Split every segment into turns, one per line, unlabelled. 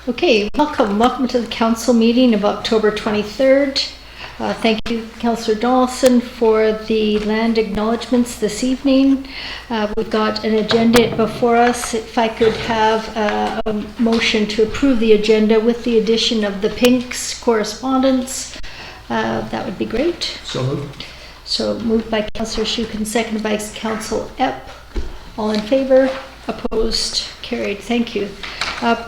Okay, welcome to the council meeting of October 23rd. Thank you, Councillor Donaldson, for the land acknowledgements this evening. We've got an agenda before us. If I could have a motion to approve the agenda with the addition of the PINKS correspondence, that would be great.
So moved.
So moved by Councillor Shukin, seconded by Councillor Epp. All in favor? Opposed? Carried. Thank you.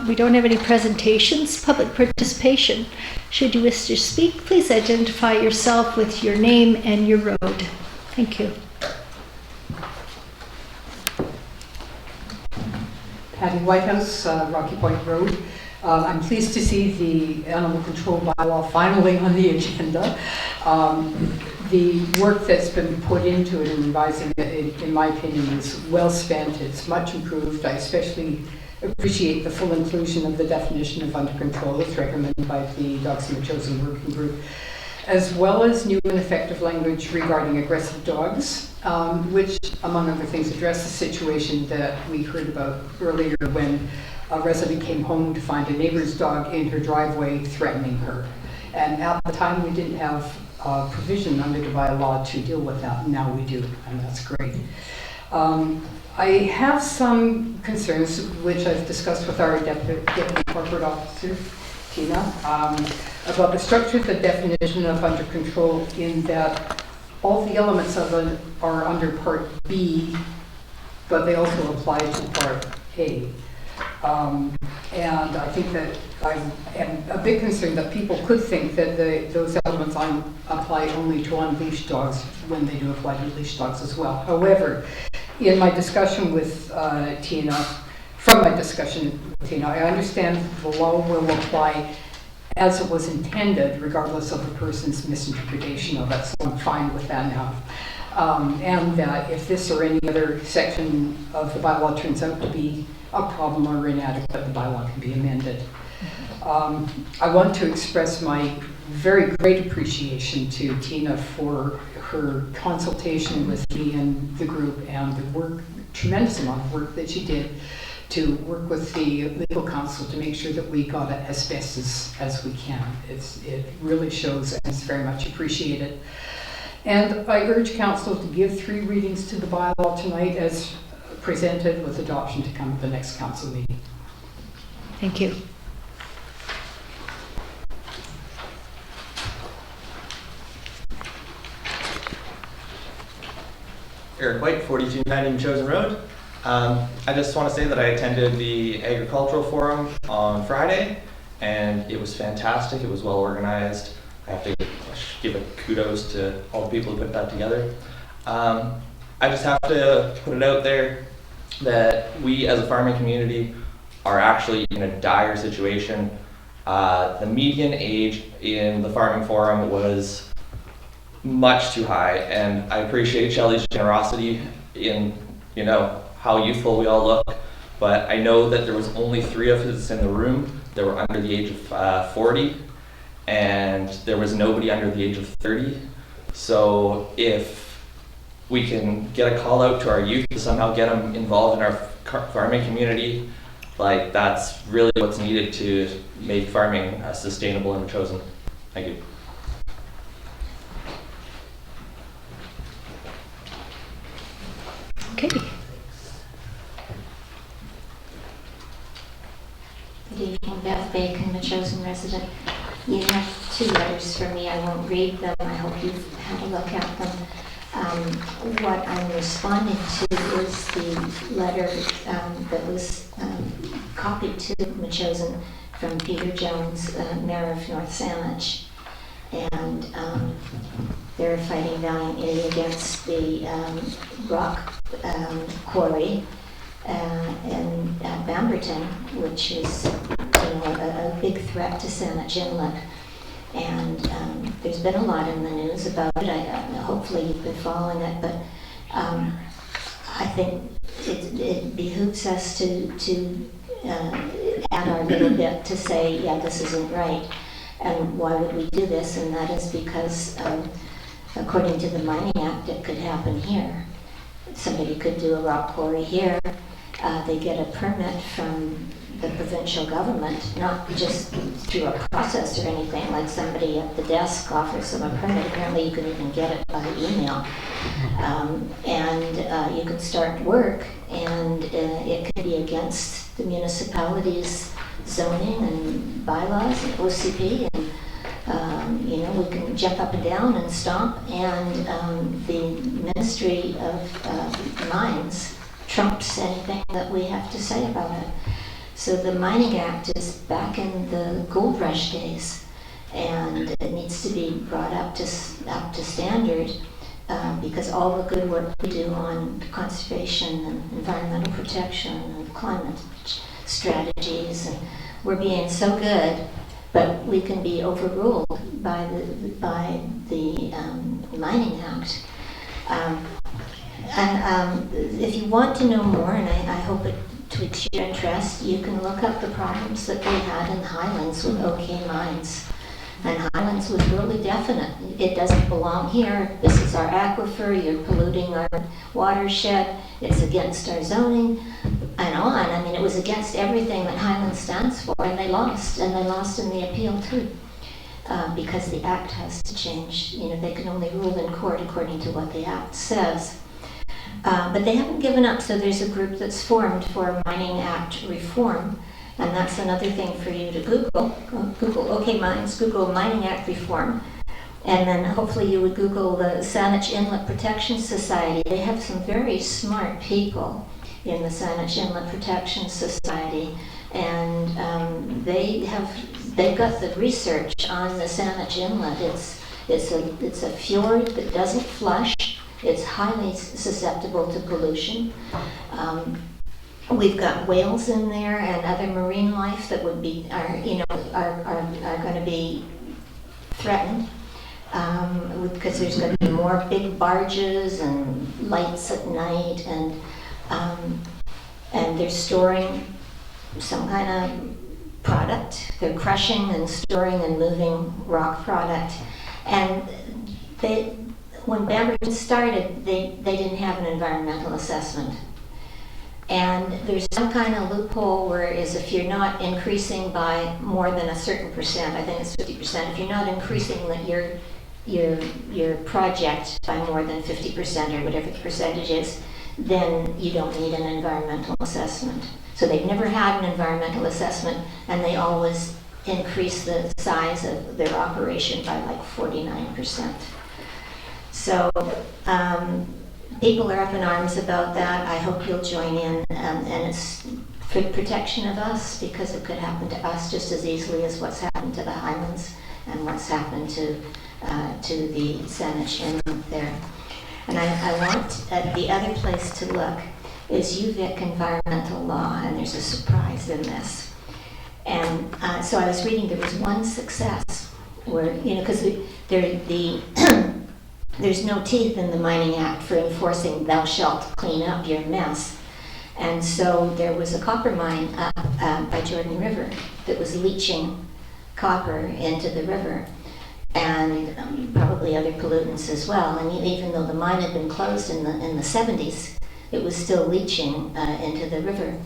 We don't have any presentations. Public participation. Should you wish to speak, please identify yourself with your name and your road. Thank you.
Patty Whitehouse, Rocky Point Road. I'm pleased to see the animal control bylaw finally on the agenda. The work that's been put into it and revising it, in my opinion, is well spent. It's much improved. I especially appreciate the full inclusion of the definition of under control as recommended by the Dogs and Chosen Working Group, as well as new and effective language regarding aggressive dogs, which, among other things, address the situation that we heard about earlier when a resident came home to find a neighbor's dog in her driveway threatening her. And at the time, we didn't have provision under the bylaw to deal with that. Now we do, and that's great. I have some concerns, which I've discussed with our Deputy Corporate Officer, Tina, about the structure of the definition of under control, in that all the elements of it are under Part B, but they also apply to Part A. And I think that I am a bit concerned that people could think that those elements apply only to unleashed dogs when they do apply to leashed dogs as well. However, in my discussion with Tina, I understand the law will apply as it was intended, regardless of the person's misinterpretation of it, so I'm fine with that now. And that if this or any other section of the bylaw turns out to be a problem or inadequate, the bylaw can be amended. I want to express my very great appreciation to Tina for her consultation with me and the group, and the work, tremendous amount of work that she did to work with the legal counsel to make sure that we got it as best as we can. It really shows, and it's very much appreciated. And I urge council to give 3 readings to the bylaw tonight as presented, with adoption to come at the next council meeting.
Thank you.
Eric White, 4290 Chosen Road. I just want to say that I attended the agricultural forum on Friday, and it was fantastic. It was well organized. I have to give a kudos to all the people who put that together. I just have to put it out there that we as a farming community are actually in a dire situation. The median age in the farming forum was much too high, and I appreciate Shelley's generosity in, you know, how youthful we all look, but I know that there was only 3 of us in the room that were under the age of 40, and there was nobody under the age of 30. So if we can get a call out to our youth to somehow get them involved in our farming community, like, that's really what's needed to make farming sustainable and chosen. Thank you.
Okay.
Good evening, Beth Bacon, the chosen resident. You have 2 letters for me. I won't read them. I hope you've had a look at them. What I'm responding to is the letter that was copied to Machosen from Peter Jones, Mayor of North Sandwich. And they're fighting valiantly against the rock quarry in Bamberton, which is, you know, a big threat to Sandwich Inlet. And there's been a lot in the news about it. Hopefully you've been following it, but I think it behooves us to add our little bit to say, yeah, this isn't right. And why would we do this? And that is because, according to the Mining Act, it could happen here. Somebody could do a rock quarry here, They get a permit from the provincial government, not just through a process or anything, like somebody at the desk offers them a permit. Apparently you can even get it by email. And you can start work, and it can be against the municipality's zoning and bylaws and OCP, and we can jump up and down and stomp, and the Ministry of Mines trumps anything that we have to say about it. So the Mining Act is back in the gold rush days, and it needs to be brought up to standard, because all the good work we do on conservation and environmental protection and climate strategies, and we're being so good, but we can be overruled by the Mining Act. If you want to know more, and I hope it tweaks your interest, you can look up the problems that they had in Highlands with OK Mines. And Highlands was really definite. It doesn't belong here. This is our aquifer. You're polluting our watershed. It's against our zoning, and on. I mean, it was against everything that Highlands stands for, and they lost. And they lost in the appeal too, because the Act has to change. They can only rule in court according to what the Act says. But they haven't given up, so there's a group that's formed for Mining Act reform. And that's another thing for you to Google. Google OK Mines, Google Mining Act reform. And then hopefully you would Google the Saanich Inlet Protection Society. They have some very smart people in the Saanich Inlet Protection Society. And they've got the research on the Saanich Inlet. It's a fjord that doesn't flush. It's highly susceptible to pollution. We've got whales in there and other marine life that are going to be threatened, because there's going to be more big barges and lights at night, and they're storing some kind of product. They're crushing and storing and moving rock product. And when Bamberton started, they didn't have an environmental assessment. And there's some kind of loophole where if you're not increasing by more than a certain percent, I think it's 50%, if you're not increasing your project by more than 50% or whatever the percentage is, then you don't need an environmental assessment. So they've never had an environmental assessment, and they always increase the size of their operation by like 49%. So people are up in arms about that. I hope you'll join in, and it's for protection of us, because it could happen to us just as easily as what's happened to the Highlands and what's happened to the Saanich Inlet there. And I want the other place to look is UVic environmental law, and there's a surprise in this. And so I was reading, there was one success where, because there's no teeth in the Mining Act for enforcing thou shalt clean up your mess. And so there was a copper mine up by Jordan River that was leaching copper into the river, and probably other pollutants as well. And even though the mine had been closed in the 70s, it was still leaching into the river.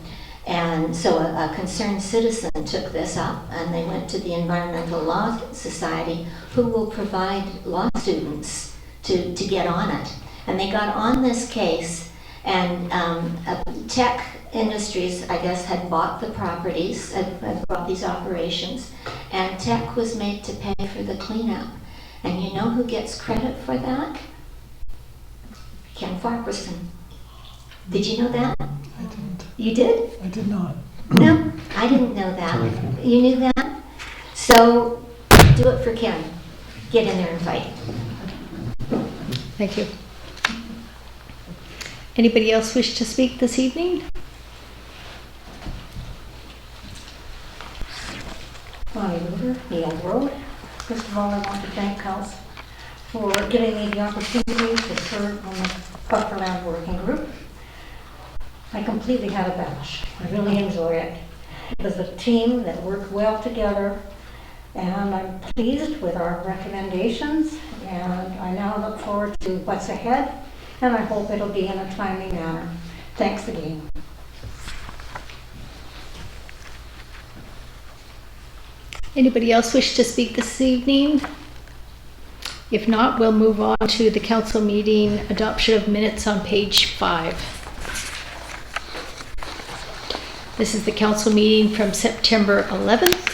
And so a concerned citizen took this up, and they went to the Environmental Law Society, who will provide law students to get on it. And they got on this case, and Tech Industries, I guess, had bought the properties, had bought these operations, and Tech was made to pay for the cleanup. And you know who gets credit for that? Ken Farquharson. Did you know that?
I didn't.
You did?
I did not.
No, I didn't know that. You knew that? So do it for Ken. Get in there and fight.
Thank you. Anybody else wish to speak this evening?
Bonnie River, Neil Road. First of all, I want to thank House for giving me the opportunity to serve on the Buffer Land Working Group. I completely had a bash. I really enjoy it. It was a team that worked well together, and I'm pleased with our recommendations, and I now look forward to what's ahead, and I hope it'll be in a timely manner. Thanks again.
Anybody else wish to speak this evening? If not, we'll move on to the council meeting adoption of minutes on page 5. This is the council meeting from September 11th.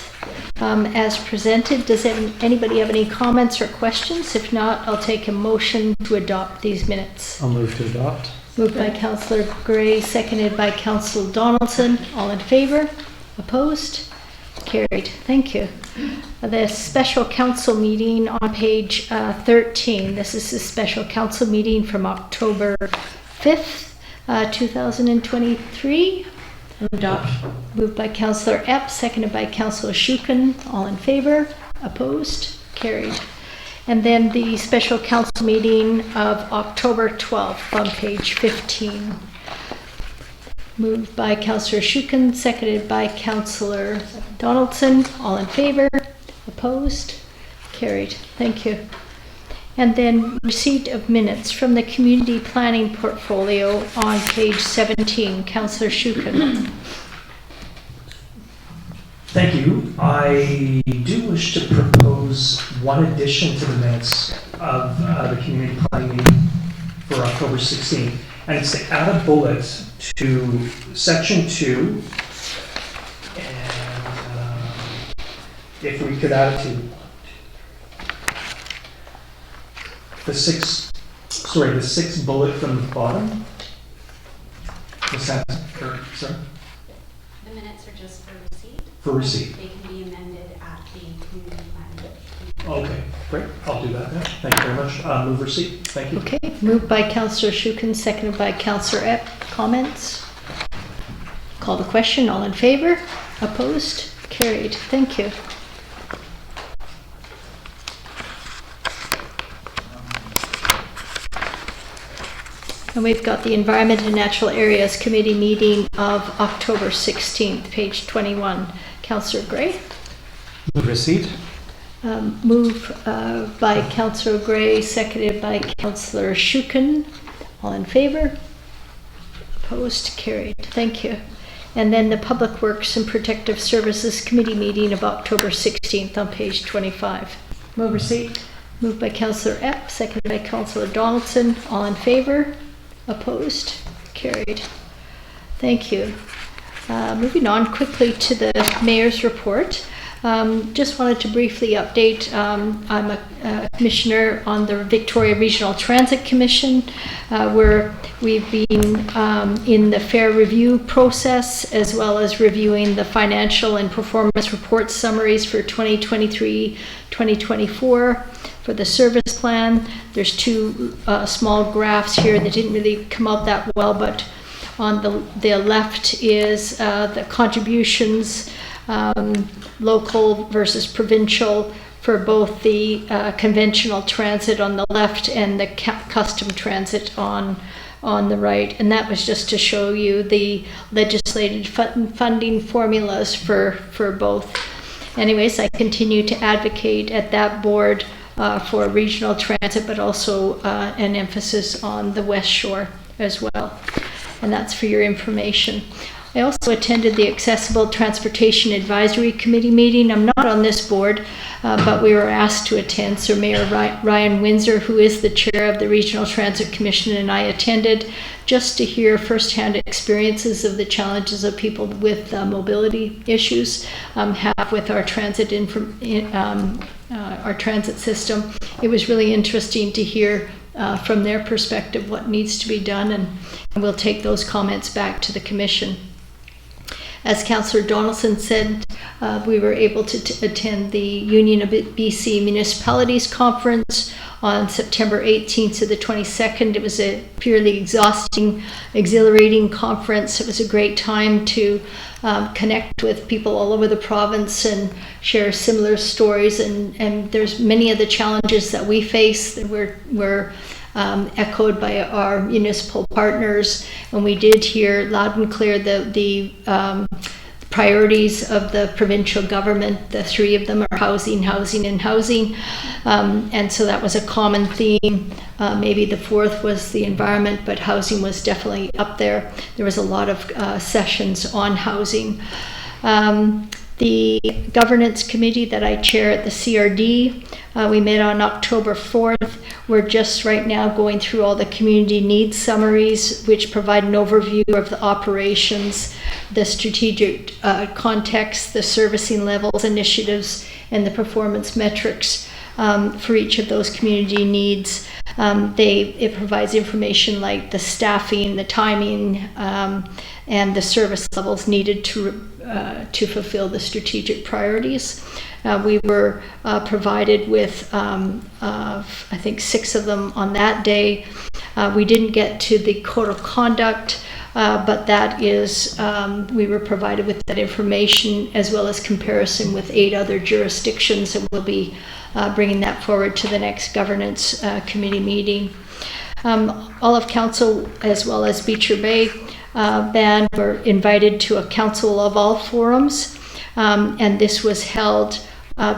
As presented, does anybody have any comments or questions? If not, I'll take a motion to adopt these minutes.
I'll move to adopt.
Moved by Councillor Gray, seconded by Councillor Donaldson. All in favor? Opposed? Carried. Thank you. The special council meeting on page 13. This is a special council meeting from October 5th, 2023.
Adopt.
Moved by Councillor Epp, seconded by Councillor Shukin. All in favor? Opposed? Carried. And then the special council meeting of October 12th on page 15. Moved by Councillor Shukin, seconded by Councillor Donaldson. All in favor? Opposed? Carried. Thank you. And then receipt of minutes from the community planning portfolio on page 17. Councillor Shukin.
Thank you. I do wish to propose one addition to the minutes of the community planning meeting for October 16th. And it's to add a bullet to section 2. And if we could add it to the sixth bullet from the bottom. Sorry.
The minutes are just for receipt.
For receipt.
They can be amended at the community planning.
Okay, great. I'll do that then. Thank you very much. Move receipt. Thank you.
Okay, moved by Councillor Shukin, seconded by Councillor Epp. Comments? Call the question. All in favor? Opposed? Carried. Thank you. And we've got the Environment and Natural Areas Committee meeting of October 16th, page 21. Councillor Gray.
Move receipt.
Move by Councillor Gray, seconded by Councillor Shukin. All in favor? Opposed? Carried. Thank you. And then the Public Works and Protective Services Committee meeting of October 16th on page 25.
Move receipt.
Moved by Councillor Epp, seconded by Councillor Donaldson. All in favor? Opposed? Carried. Thank you. Moving on quickly to the Mayor's report. Just wanted to briefly update. I'm a commissioner on the Victoria Regional Transit Commission, where we've been in the fair review process, as well as reviewing the financial and performance report summaries for 2023-2024 for the service plan. There's two small graphs here that didn't really come out that well, but on the left is the contributions, local versus provincial, for both the conventional transit on the left and the custom transit on the right. And that was just to show you the legislated funding formulas for both. Anyways, I continue to advocate at that board for regional transit, but also an emphasis on the West Shore as well. And that's for your information. I also attended the Accessible Transportation Advisory Committee meeting. I'm not on this board, but we were asked to attend. So Mayor Ryan Windsor, who is the chair of the Regional Transit Commission, and I attended just to hear firsthand experiences of the challenges of people with mobility issues have with our transit our transit system. It was really interesting to hear from their perspective what needs to be done, and we'll take those comments back to the Commission. As Councillor Donaldson said, we were able to attend the Union of BC Municipalities Conference on September 18th to the 22nd. It was a purely exhilarating conference. It was a great time to connect with people all over the province and share similar stories. And there's many of the challenges that we face that were echoed by our municipal partners, and we did hear loud and clear the priorities of the provincial government. The three of them are housing, housing, and housing, and so that was a common theme. Maybe the fourth was the environment, but housing was definitely up there. There was a lot of sessions on housing. The governance committee that I chair at the CRD, we met on October 4th. We're just right now going through all the community needs summaries, which provide an overview of the operations, the strategic context, the servicing levels, initiatives, and the performance metrics for each of those community needs. It provides information like the staffing, the timing, and the service levels needed to fulfill the strategic priorities. We were provided with, I think, 6 of them on that day. We didn't get to the code of conduct, but that is, we were provided with that information as well as comparison with 8 other jurisdictions, and we'll be bringing that forward to the next governance committee meeting. All of council, as well as Beecher Bay Band, were invited to a Council of All forums, and this was held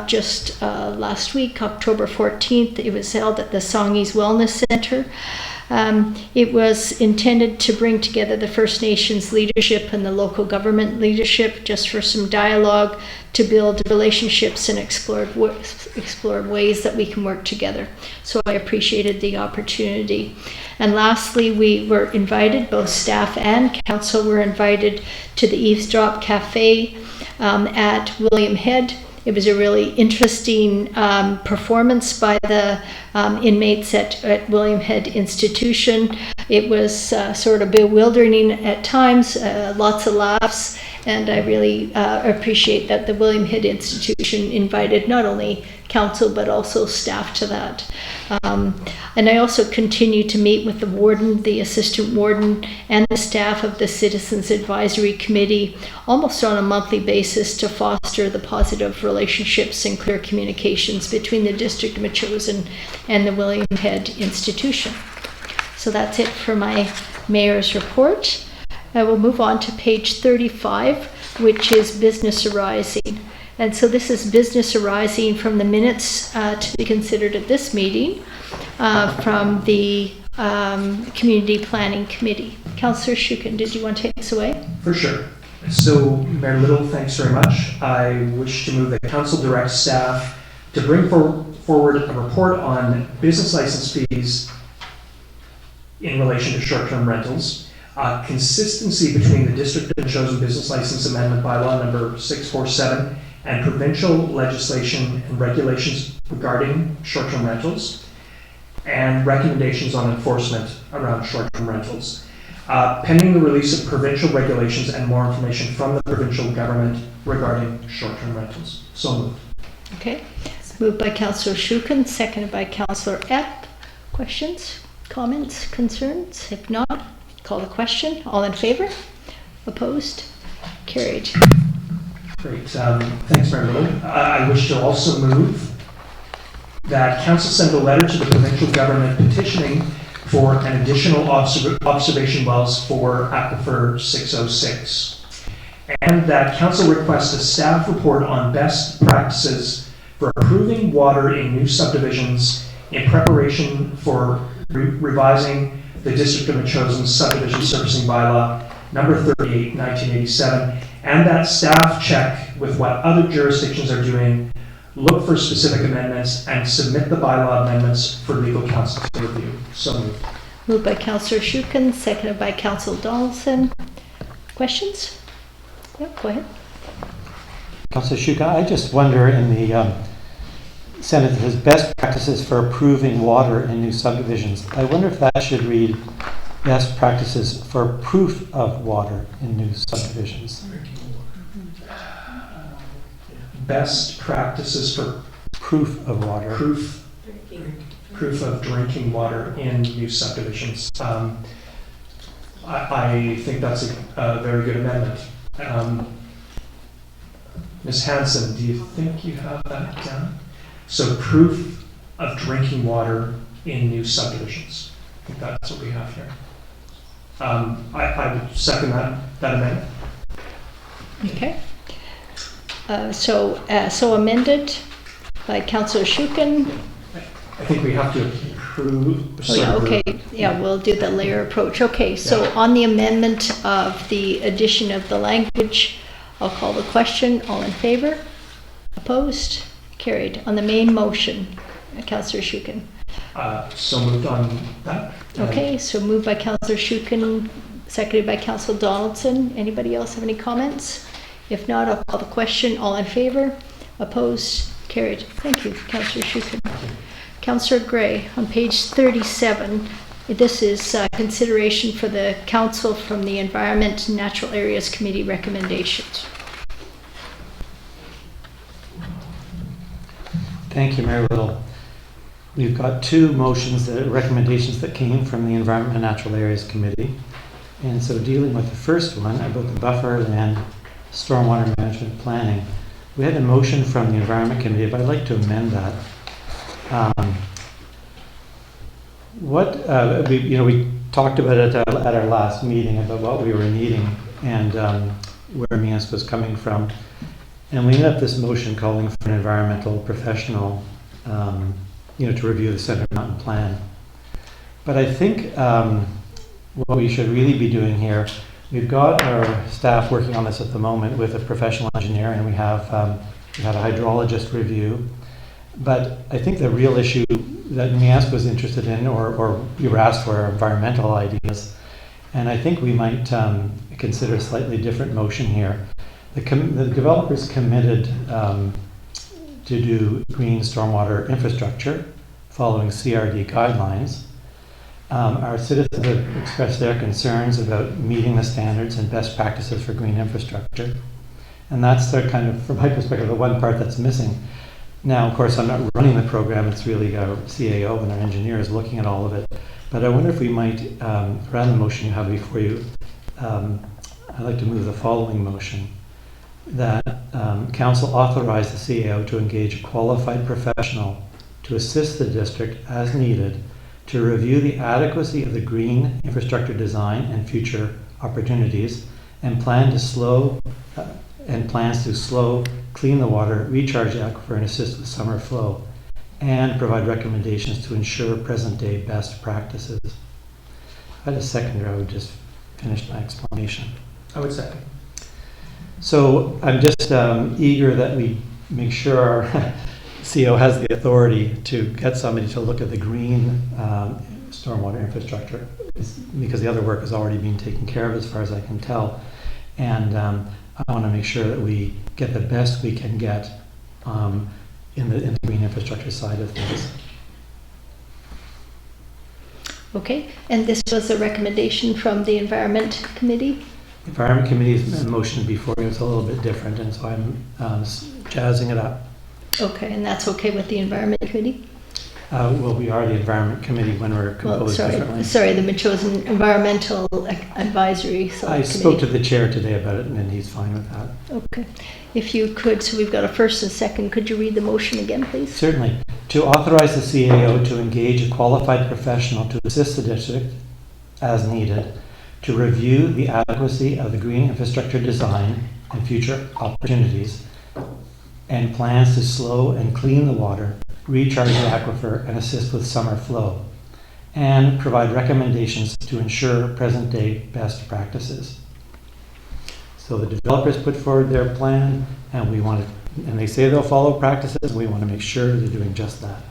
just last week, October 14th. It was held at the Songhees Wellness Center. It was intended to bring together the First Nations leadership and the local government leadership just for some dialogue, to build relationships and explore ways that we can work together. So I appreciated the opportunity. And lastly, we were invited, both staff and council were invited to the Eavesdrop Cafe at William Head. It was a really interesting performance by the inmates at William Head Institution. It was sort of bewildering at times, lots of laughs, and I really appreciate that the William Head Institution invited not only council but also staff to that. And I also continue to meet with the warden, the assistant warden, and the staff of the Citizens Advisory Committee almost on a monthly basis to foster the positive relationships and clear communications between the District of Metchosin and the William Head Institution. So that's it for my mayor's report. I will move on to page 35, which is business arising. And so this is business arising from the minutes to be considered at this meeting from the Community Planning Committee. Councillor Shukin, did you want to take this away?
For sure. So, Mayor Little, thanks very much. I wish to move that council direct staff to bring forward a report on business license fees in relation to short-term rentals, consistency between the District of Chosen Business License Amendment Bylaw number 647 and provincial legislation and regulations regarding short-term rentals, and recommendations on enforcement around short-term rentals. Pending the release of provincial regulations and more information from the provincial government regarding short-term rentals. So moved.
Okay. Moved by Councillor Shukin, seconded by Councillor Epp. Questions, comments, concerns? If not, call the question. All in favor? Opposed? Carried.
Great. Thanks, Mayor Little. I wish to also move that council send a letter to the provincial government petitioning for an additional observation wells for Aquifer 606, and that council request a staff report on best practices for approving water in new subdivisions in preparation for revising the District of Metchosin Subdivision Servicing Bylaw number 38, 1987, and that staff check with what other jurisdictions are doing, look for specific amendments, and submit the bylaw amendments for legal counsel to review. So moved.
Moved by Councillor Shukin, seconded by Councillor Donaldson. Questions? Yep, go ahead.
Councillor Shuka, I just wonder in the sentence that says best practices for approving water in new subdivisions. I wonder if that should read best practices for proof of water in new subdivisions.
Best practices for
Proof of water.
proof of drinking water in new subdivisions. I think that's a very good amendment. Ms. Hanson, do you think you have that down? So proof of drinking water in new subdivisions. I think that's what we have here. I would second that amendment.
Okay. So amended by Councillor Shukin.
I think we have to approve.
Oh, yeah, okay. Yeah, we'll do the layer approach. Okay, so on the amendment of the addition of the language I'll call the question. All in favor? Opposed? Carried. On the main motion, Councillor Shukin.
So moved on that.
Okay, so moved by Councillor Shukin, seconded by Councillor Donaldson. Anybody else have any comments? If not, I'll call the question. All in favor? Opposed? Carried. Thank you, Councillor Shukin. Councillor Gray, on page 37, this is consideration for the Council from the Environment and Natural Areas Committee recommendations.
Thank you, Mayor Little. We've got two motions, recommendations that came from the Environment and Natural Areas Committee. And so dealing with the first one about the buffer land stormwater management planning, we had a motion from the Environment Committee, but I'd like to amend that. We talked about it at our last meeting about what we were needing and where MEANS was coming from. And we ended up this motion calling for an environmental professional to review the Center Mountain Plan. But I think what we should really be doing here, we've got our staff working on this at the moment with a professional engineer, and we had a hydrologist review. But I think the real issue that MEANS was interested in, or we were asked for environmental ideas, and I think we might consider a slightly different motion here. The developers committed to do green stormwater infrastructure following CRD guidelines. Our citizens have expressed their concerns about meeting the standards and best practices for green infrastructure. And that's the kind of, from my perspective, the one part that's missing. Now, of course, I'm not running the program. It's really our CAO and our engineers looking at all of it. But I wonder if we might, around the motion you have before you, I'd like to move the following motion. That Council authorize the CAO to engage a qualified professional to assist the district as needed to review the adequacy of the green infrastructure design and future opportunities, and plans to slow, clean the water, recharge the aquifer, and assist with summer flow, and provide recommendations to ensure present-day best practices. If I had a seconder, I would just finish my explanation.
I would second.
So I'm just eager that we make sure our CO has the authority to get somebody to look at the green stormwater infrastructure, because the other work has already been taken care of as far as I can tell. And I want to make sure that we get the best we can get in the green infrastructure side of things.
Okay, and this was a recommendation from the Environment Committee?
The Environment Committee's motion before you was a little bit different, and so I'm jazzing it up.
Okay, and that's okay with the Environment Committee?
Well, we are the Environment Committee when we're composed differently.
Sorry, the Machosen Environmental Advisory Subcommittee.
I spoke to the chair today about it, and he's fine with that.
Okay. If you could, so we've got a first and second, could you read the motion again, please?
Certainly. To authorize the CAO to engage a qualified professional to assist the district as needed to review the adequacy of the green infrastructure design and future opportunities, and plans to slow and clean the water, recharge the aquifer, and assist with summer flow, and provide recommendations to ensure present-day best practices. So the developers put forward their plan, and and they say they'll follow practices, and we want to make sure they're doing just that.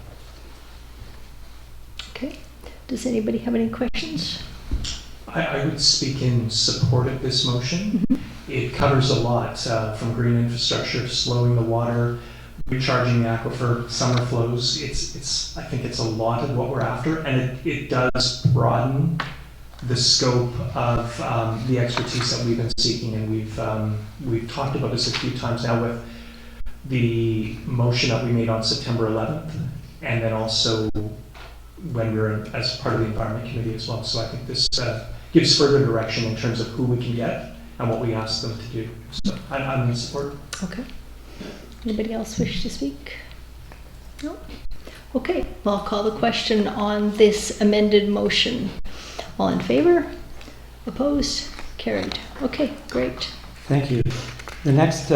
Okay. Does anybody have any questions?
I would speak in support of this motion.
Mm-hmm.
It covers a lot, from green infrastructure, slowing the water, recharging the aquifer, summer flows. I think it's a lot of what we're after, and it does broaden the scope of the expertise that we've been seeking, and we've talked about this a few times now with the motion that we made on September 11th, and then also when we were as part of the Environment Committee as well. So I think this gives further direction in terms of who we can get and what we ask them to do. So I'm in support.
Okay. Anybody else wish to speak? No? Okay, well, I'll call the question on this amended motion. All in favor? Opposed? Carried. Okay, great.
Thank you. The next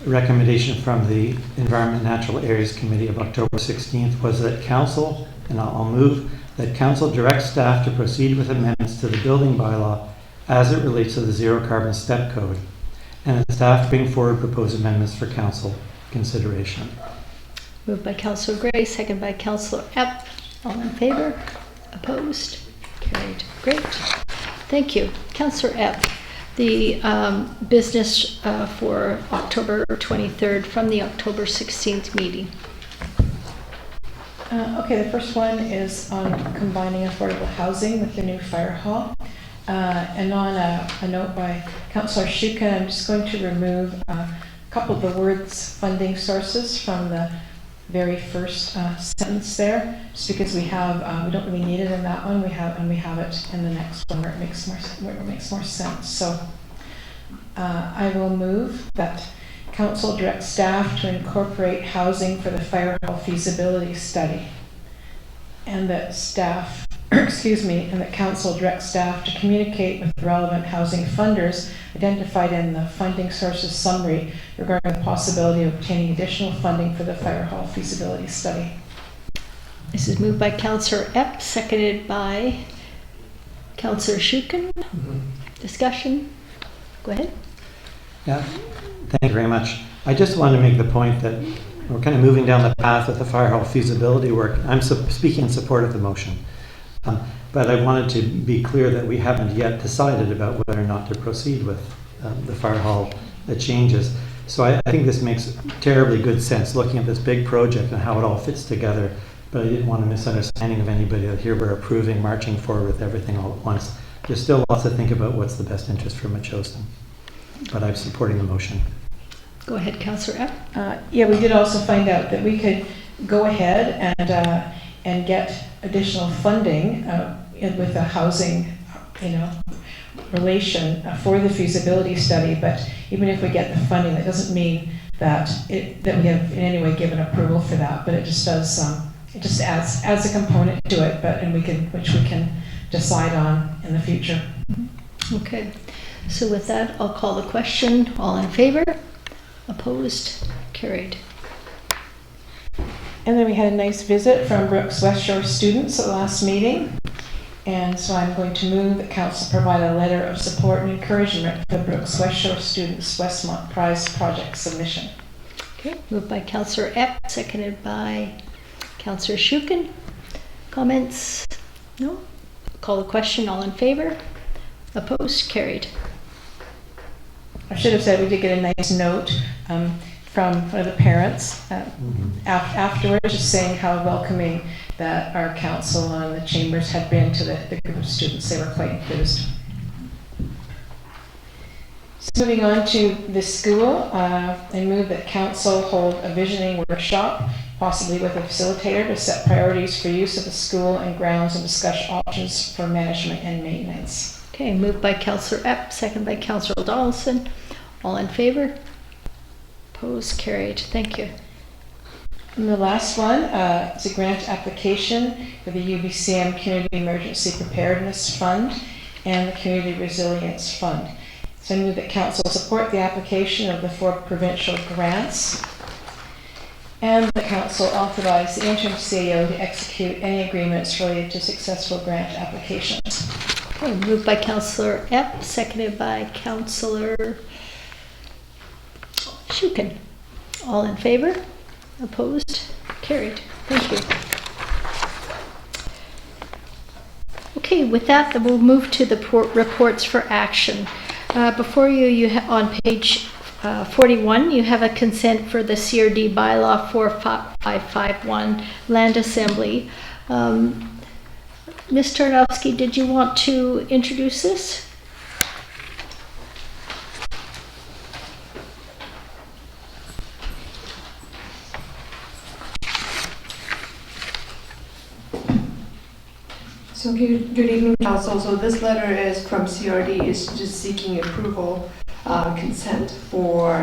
recommendation from the Environment and Natural Areas Committee of October 16th was that Council, and I'll move, that Council direct staff to proceed with amendments to the building bylaw as it relates to the zero carbon step code, and that staff bring forward proposed amendments for council consideration.
Moved by Councillor Gray, second by Councillor Epp. All in favor? Opposed? Carried. Great. Thank you. Councillor Epp, the business for October 23rd from the October 16th meeting.
Okay, the first one is on combining affordable housing with the new fire hall. And on a note by Councillor Shuka, I'm just going to remove a couple of the words funding sources from the very first sentence there, just because we don't really need it in that one. We have it in the next one where it makes more sense. So I will move that Council direct staff to incorporate housing for the fire hall feasibility study, and that staff, and that Council direct staff to communicate with relevant housing funders identified in the funding sources summary regarding the possibility of obtaining additional funding for the fire hall feasibility study.
This is moved by Councillor Epp, seconded by Councillor Shuken. Discussion? Go ahead.
Yeah, thank you very much. I just want to make the point that we're kind of moving down the path with the fire hall feasibility work. I'm speaking in support of the motion. But I wanted to be clear that we haven't yet decided about whether or not to proceed with the fire hall changes. So I think this makes terribly good sense looking at this big project and how it all fits together. But I didn't want a misunderstanding of anybody that here we're approving, marching forward with everything all at once. There's still lots to think about what's the best interest for Metchosin. But I'm supporting the motion.
Go ahead, Councillor Epp.
Yeah, we did also find out that we could go ahead and get additional funding with a housing, relation for the feasibility study. But even if we get the funding, that doesn't mean that we have in any way given approval for that. But it just does. It just adds a component to it. Which we can decide on in the future.
Okay. So with that, I'll call the question. All in favor? Opposed? Carried.
And then we had a nice visit from Brooks West Shore students at the last meeting. And so I'm going to move that Council provide a letter of support and encouragement for the Brooks West Shore students' Westmont Prize project submission.
Okay. Moved by Councillor Epp, seconded by Councillor Shuken. Comments? No? Call the question. All in favor? Opposed? Carried.
I should have said we did get a nice note from one of the parents afterwards, just saying how welcoming that our council and the chambers had been to the group of students. They were quite enthused. So moving on to the school, I move that council hold a visioning workshop, possibly with a facilitator, to set priorities for use of the school and grounds and discuss options for management and maintenance.
Okay, moved by Councillor Epp, second by Councillor Donaldson. All in favor? Opposed? Carried. Thank you.
And the last one is a grant application for the UBCM Community Emergency Preparedness Fund and the Community Resilience Fund. So I move that Council support the application of the 4 provincial grants, and the Council authorize the interim CEO to execute any agreements related to successful grant applications.
Okay, moved by Councillor Epp, seconded by Councillor Shuken. All in favor? Opposed? Carried. Thank you. Okay, with that, then we'll move to the reports for action. Before you on page 41, you have a consent for the CRD Bylaw 4551 Land Assembly. Ms. Tarnowski, did you want to introduce this?
So good evening, Council. So this letter is from CRD, is just seeking approval, consent for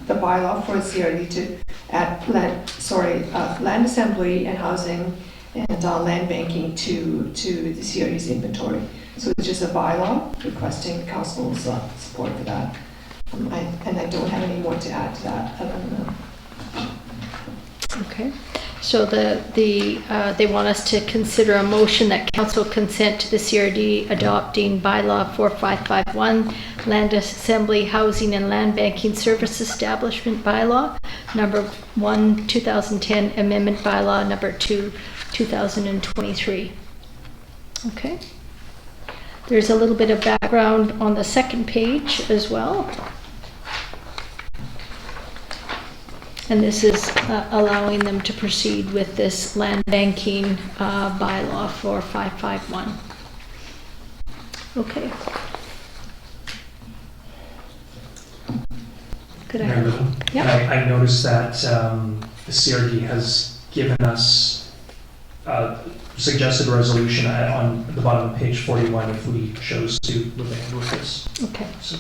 the bylaw for CRD to add land assembly and housing and land banking to the CRD's inventory. So it's just a bylaw requesting Council's support for that. And I don't have any more to add to that other than that.
Okay. So they want us to consider a motion that council consent to the CRD adopting bylaw 4551, Land Assembly, Housing and Land Banking Service Establishment Bylaw, number 1, 2010, Amendment Bylaw number 2, 2023. Okay. There's a little bit of background on the second page as well. And this is allowing them to proceed with this land banking bylaw for 551. Okay. Could I?
Mary Lou,
Yep.
I noticed that the CRD has given us a suggested resolution on the bottom of page 41 if we chose to move ahead with this.
Okay.
So,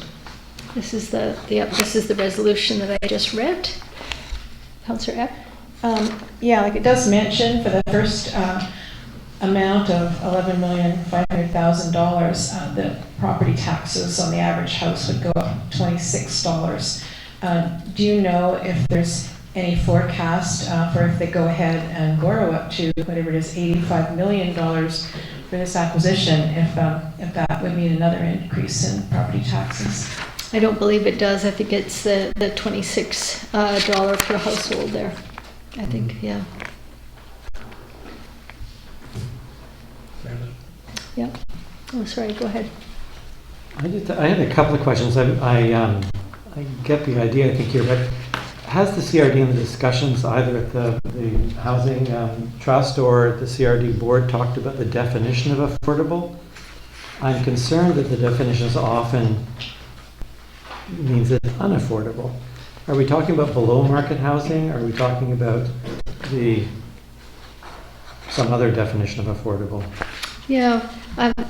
This is this is the resolution that I just read. Councillor Epp?
Yeah, like it does mention for the first amount of $11,500,000, the property taxes on the average house would go up $26. Do you know if there's any forecast for if they go ahead and borrow up to whatever it is, $85 million for this acquisition, if that would mean another increase in property taxes?
I don't believe it does. I think it's the $26 per household there. I think, yeah.
Mary Lou.
Yeah. Oh, sorry, go ahead.
I had a couple of questions. I get the idea, I think here, but has the CRD in the discussions either at the Housing Trust or at the CRD board talked about the definition of affordable? I'm concerned that the definitions often means it's unaffordable. Are we talking about below market housing? Are we talking about some other definition of affordable?
Yeah,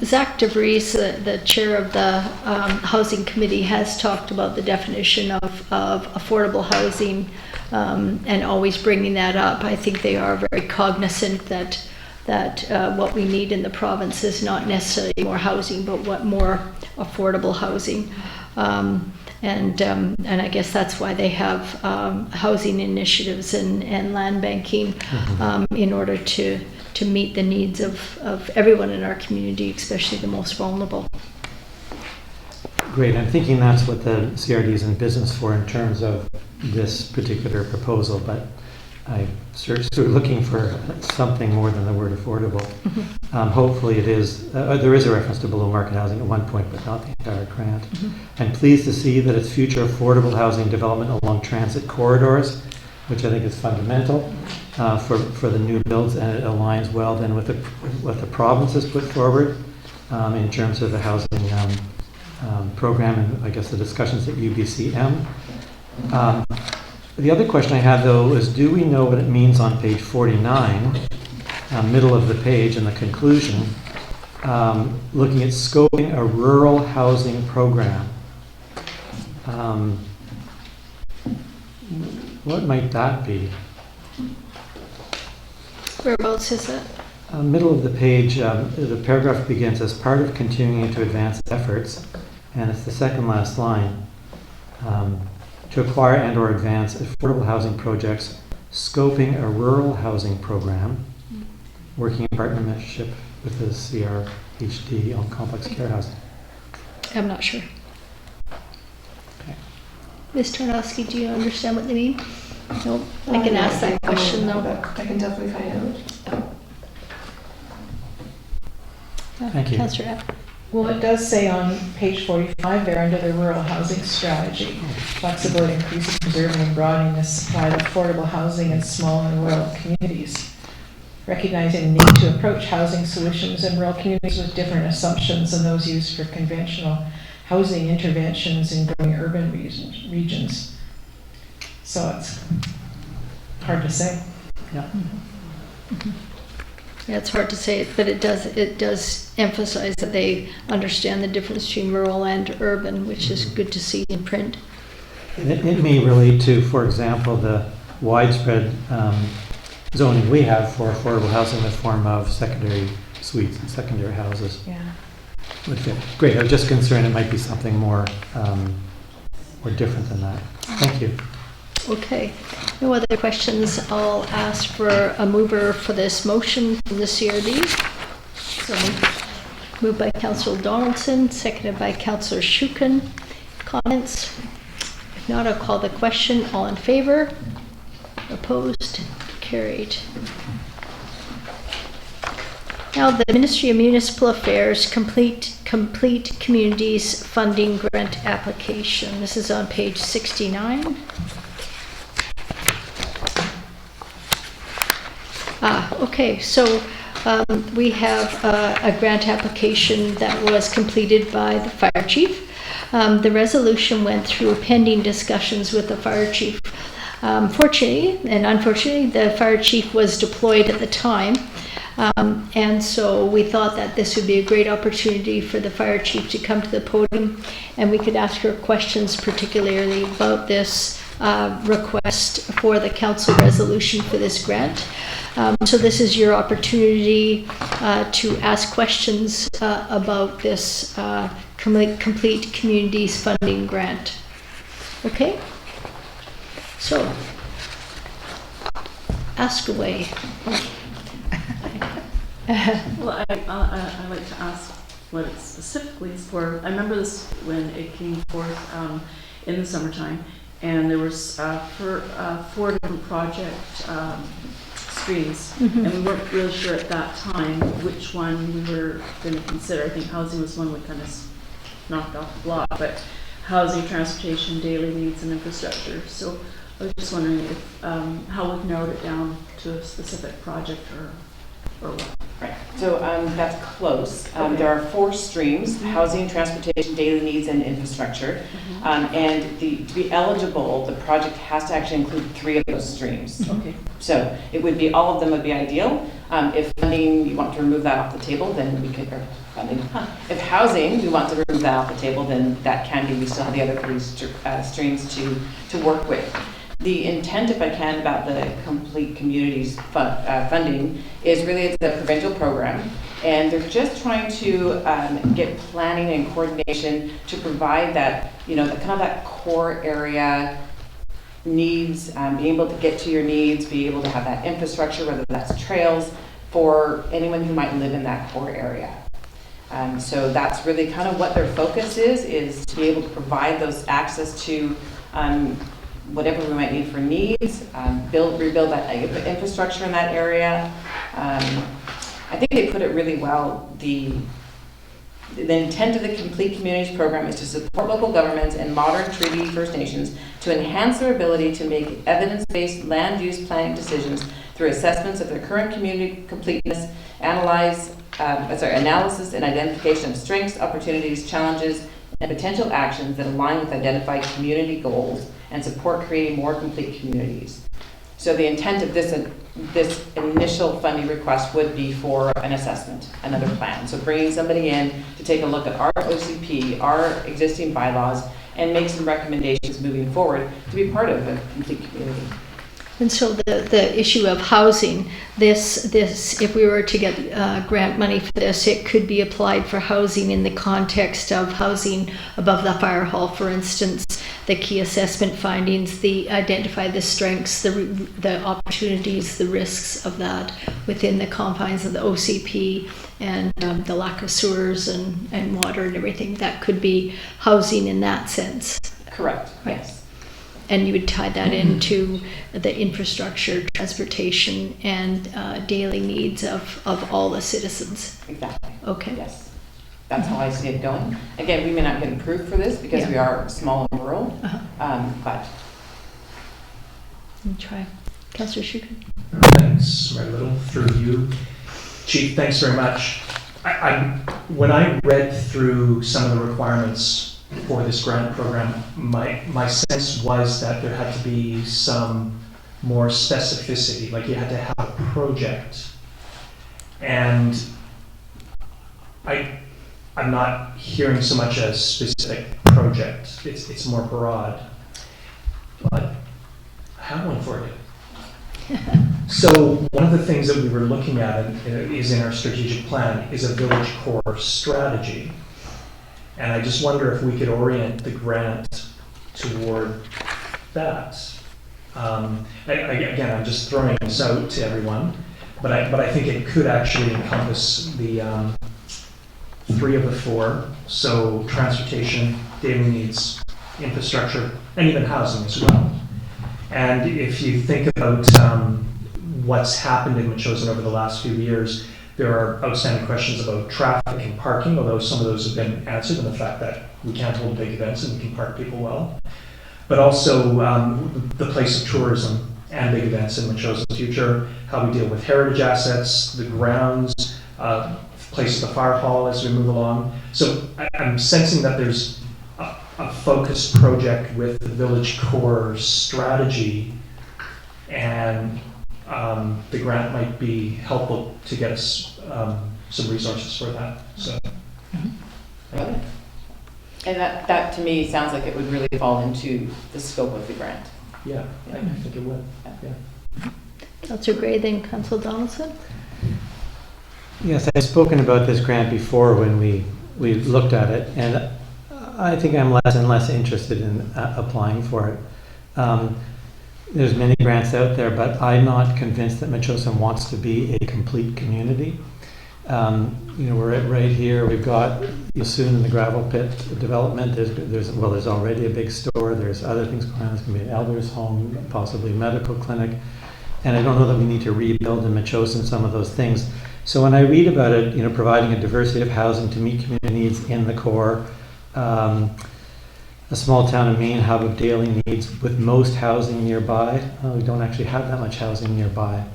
Zach DeVries, the chair of the Housing Committee, has talked about the definition of affordable housing and always bringing that up. I think they are very cognizant that what we need in the province is not necessarily more housing, but what more affordable housing. And I guess that's why they have housing initiatives and land banking in order to meet the needs of everyone in our community, especially the most vulnerable.
Great, I'm thinking that's what the CRD is in business for in terms of this particular proposal, but I'm sort of looking for something more than the word affordable. Hopefully it is, there is a reference to below market housing at one point, but not the entire grant. I'm pleased to see that it's future affordable housing development along transit corridors, which I think is fundamental for the new builds, and it aligns well then with what the province has put forward in terms of the housing program and I guess the discussions at UBCM. The other question I had though is, do we know what it means on page 49, middle of the page in the conclusion, looking at scoping a rural housing program? What might that be?
Whereabouts is that?
Middle of the page, the paragraph begins, as part of continuing to advance efforts, and it's the second last line, to acquire and or advance affordable housing projects, scoping a rural housing program, working in partnership with the CRHD on complex care housing.
I'm not sure.
Okay.
Ms. Tarnowski, do you understand what they mean? No, I can ask that question though.
I can definitely find out.
Thank you.
Councillor Epp.
Well, it does say on page 45 there, under the rural housing strategy, flexibility increasing, preserving and broadening the supply of affordable housing in small and rural communities, recognizing the need to approach housing solutions in rural communities with different assumptions than those used for conventional housing interventions in growing urban regions. So it's hard to say.
Yeah.
Yeah, it's hard to say it, but it does emphasize that they understand the difference between rural and urban, which is good to see in print.
It may relate to, for example, the widespread zoning we have for affordable housing in the form of secondary suites and secondary houses.
Yeah.
Would fit. Great, I was just concerned it might be something more or different than that. Thank you.
Okay, no other questions. I'll ask for a mover for this motion from the CRD. So moved by Councillor Donaldson, seconded by Councillor Shukin. Comments? If not, I'll call the question. All in favor? Opposed? Carried. Now, the Ministry of Municipal Affairs Complete Communities Funding Grant Application. This is on page 69. Okay, so we have a grant application that was completed by the fire chief. The resolution went through pending discussions with the fire chief. Fortunately and unfortunately, the fire chief was deployed at the time. And so we thought that this would be a great opportunity for the fire chief to come to the podium and we could ask her questions particularly about this request for the council resolution for this grant. So this is your opportunity to ask questions about this Complete Communities Funding Grant. Okay? So, ask away.
Well, I like to ask what it specifically is for. I remember this when it came forth in the summertime, and there was 4 different project streams, and we weren't really sure at that time which one we were going to consider. I think housing was one we kind of knocked off the block, but housing, transportation, daily needs, and infrastructure. So I was just wondering if how we've narrowed it down to a specific project or what.
Right, so that's close.
Okay.
There are 4 streams: housing, transportation, daily needs, and infrastructure. And to be eligible, the project has to actually include 3 of those streams.
Okay.
So it would be, all of them would be ideal. If funding, you want to remove that off the table, then we could, or funding. If housing, we want to remove that off the table, then that can be, we still have the other 3 streams to work with. The intent, if I can, about the Complete Communities funding is really it's a provincial program, and they're just trying to get planning and coordination to provide that, you know, kind of that core area needs, being able to get to your needs, be able to have that infrastructure, whether that's trails, for anyone who might live in that core area. So that's really kind of what their focus is to be able to provide those access to whatever we might need for needs, rebuild that infrastructure in that area. I think they put it really well. The intent of the Complete Communities program is to support local governments and modern treaty First Nations to enhance their ability to make evidence-based land use planning decisions through assessments of their current community completeness, analysis and identification of strengths, opportunities, challenges, and potential actions that align with identified community goals and support creating more complete communities. So the intent of this initial funding request would be for an assessment, another plan. So bringing somebody in to take a look at our OCP, our existing bylaws, and make some recommendations moving forward to be part of a complete community.
And so the issue of housing, this if we were to get grant money for this, it could be applied for housing in the context of housing above the fire hall, for instance. The key assessment findings, identify the strengths, the opportunities, the risks of that within the confines of the OCP, and the lack of sewers and water and everything. That could be housing in that sense.
Correct.
Right.
Yes.
And you would tie that into the infrastructure, transportation, and daily needs of all the citizens.
Exactly.
Okay.
Yes. That's how I see it going. Again, we may not get approved for this because we are small and rural, but.
Try. Councillor Shukin.
Thanks, Mayor Little, through you. Chief, thanks very much. When I read through some of the requirements for this grant program, my sense was that there had to be some more specificity, like you had to have a project. And I'm not hearing so much a specific project. It's more broad. But I have one for you. So one of the things that we were looking at is in our strategic plan is a village core strategy. And I just wonder if we could orient the grant toward that. Again, I'm just throwing this out to everyone, but I think it could actually encompass the 3 of the 4, so transportation, daily needs, infrastructure, and even housing as well. And if you think about what's happened in Metchosin over the last few years, there are outstanding questions about traffic and parking, although some of those have been answered, and the fact that we can't hold big events and we can park people well. But also the place of tourism and big events in Metchosin's future, how we deal with heritage assets, the grounds, place of the fire hall as we move along. So I'm sensing that there's a focused project with the village core strategy, and the grant might be helpful to get us some resources for that. So,
Really? And that to me sounds like it would really fall into the scope of the grant.
yeah, I think it would. Yeah.
Councillor Gray, then Councillor Donaldson.
Yes, I've spoken about this grant before when we looked at it, and I think I'm less and less interested in applying for it. There's many grants out there, but I'm not convinced that Metchosin wants to be a complete community. We're right here. We've got soon in the gravel pit development. There's already a big store. There's other things going on. There's going to be an elder's home, possibly a medical clinic, and I don't know that we need to rebuild in Metchosin some of those things. So when I read about it, providing a diversity of housing to meet community needs in the core, a small town and main hub of daily needs with most housing nearby. We don't actually have that much housing nearby.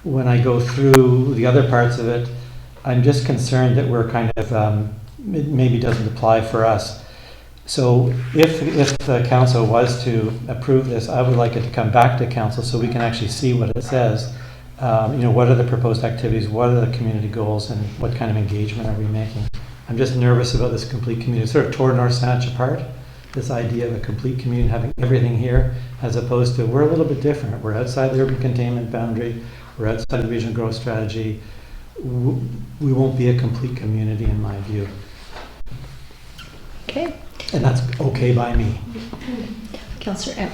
When I go through the other parts of it, I'm just concerned that we're kind of, it maybe doesn't apply for us. So if the council was to approve this, I would like it to come back to council so we can actually see what it says. What are the proposed activities, what are the community goals, and what kind of engagement are we making? I'm just nervous about this complete community. It's sort of tore North Saanich apart, this idea of a complete community having everything here, as opposed to we're a little bit different. We're outside the urban containment boundary, we're outside the regional growth strategy. We won't be a complete community in my view.
Okay.
And that's okay by me.
Councillor M.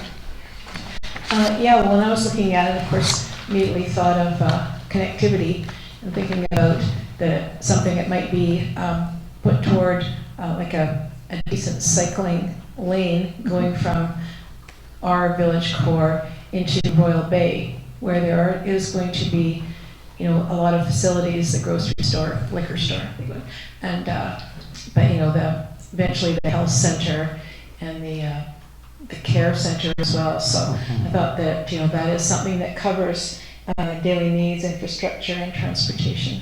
When I was looking at it, of course, immediately thought of connectivity and thinking about something that might be put toward like a decent cycling lane going from our village core into Royal Bay, where there is going to be, a lot of facilities, the grocery store, liquor store, and eventually the health center and the care center as well. So I thought that that is something that covers daily needs, infrastructure, and transportation.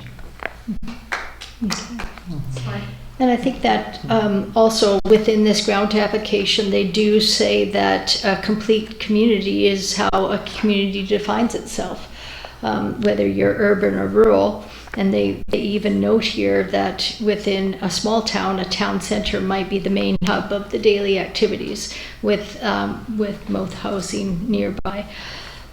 And I think that also within this grant application, they do say that a complete community is how a community defines itself, whether you're urban or rural. And they even note here that within a small town, a town center might be the main hub of the daily activities with most housing nearby.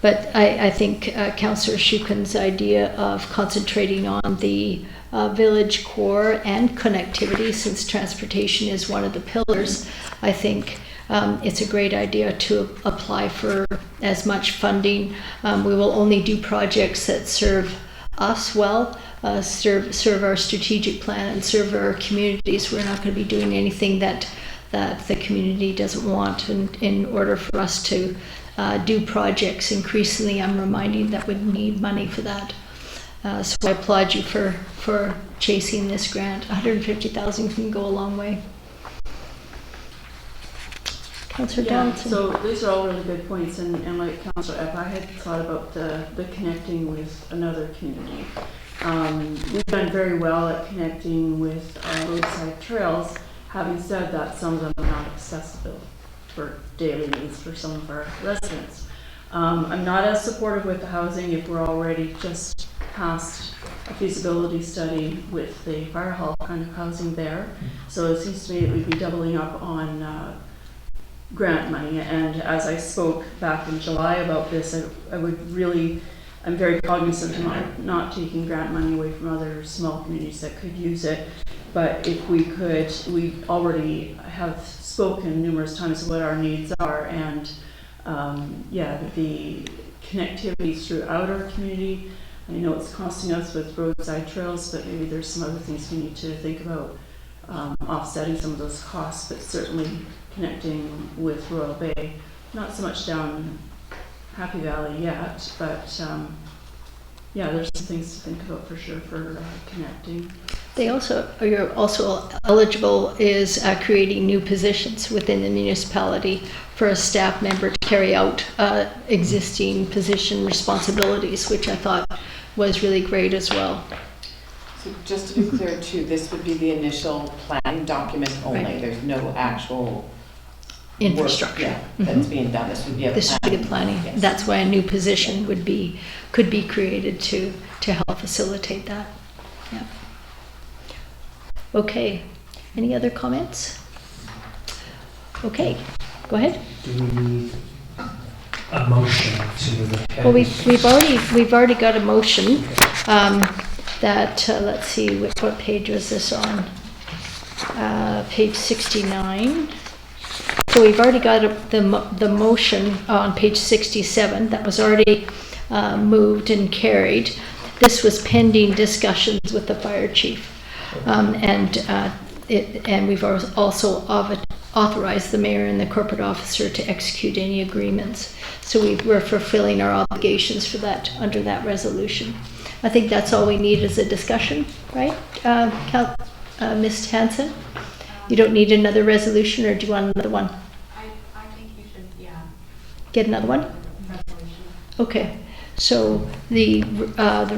But I think Councillor Shukin's idea of concentrating on the village core and connectivity, since transportation is one of the pillars, I think it's a great idea to apply for as much funding. We will only do projects that serve us well, serve our strategic plan and serve our communities. We're not going to be doing anything that the community doesn't want. And in order for us to do projects, increasingly I'm reminding that we need money for that. So I applaud you for chasing this grant. 150,000 can go a long way. Councillor Donaldson.
So these are all really good points, and like Councillor Epp, I had thought about the connecting with another community. We've done very well at connecting with our roadside trails. Having said that, some of them are not accessible for daily needs for some of our residents. I'm not as supportive with the housing if we're already just past a feasibility study with the fire hall kind of housing there. So it seems to me it would be doubling up on grant money. And as I spoke back in July about this, I'm very cognizant of not taking grant money away from other small communities that could use it. But if we could, we already have spoken numerous times of what our needs are, and yeah, the connectivity throughout our community. I know it's costing us with roadside trails, but maybe there's some other things we need to think about, offsetting some of those costs, but certainly connecting with Royal Bay. Not so much down Happy Valley yet, but yeah, there's some things to think about for sure for connecting.
You're also eligible is creating new positions within the municipality for a staff member to carry out existing position responsibilities, which I thought was really great as well.
So just to be clear too, this would be the initial planning document only.
Right.
There's no actual
Infrastructure.
work, that's being done. This would be a
This would be the planning.
Yes.
That's why a new position could be created to help facilitate that. Yeah. Okay. Any other comments? Okay. Go ahead.
Do we need a motion to move ahead?
Well, we've already got a motion that let's see what page was this on? Page 69. So we've already got the motion on page 67 that was already moved and carried. This was pending discussions with the fire chief, and we've also authorized the mayor and the corporate officer to execute any agreements. So we're fulfilling our obligations for that under that resolution. I think that's all we need is a discussion, right, Ms. Hanson? You don't need another resolution, or do you want another one?
I think you should, yeah.
Get another one?
Resolution.
Okay. So the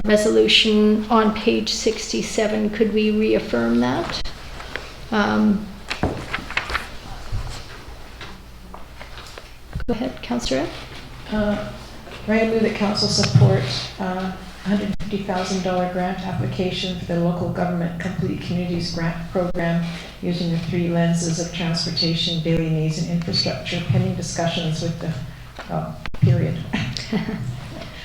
resolution on page 67, could we reaffirm that? Go ahead, Councillor.
I move that council support $150,000 grant application for the local government complete communities grant program using the three lenses of transportation, daily needs, and infrastructure, pending discussions with the period.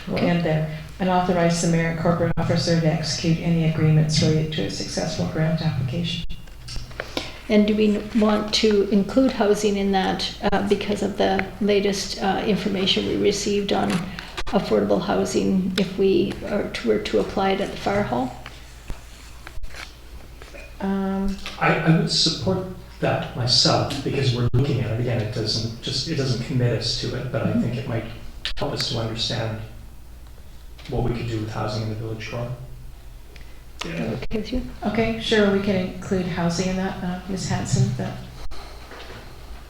We'll end there. And authorize the mayor and corporate officer to execute any agreements related to a successful grant application.
And do we want to include housing in that because of the latest information we received on affordable were to apply it at the fire hall?
I would support that myself because we're looking at it again. It doesn't commit us to it, but I think it might help us to understand what we could do with housing in the village core.
Is that okay with you?
Okay, sure, we can include housing in that, Ms. Hanson.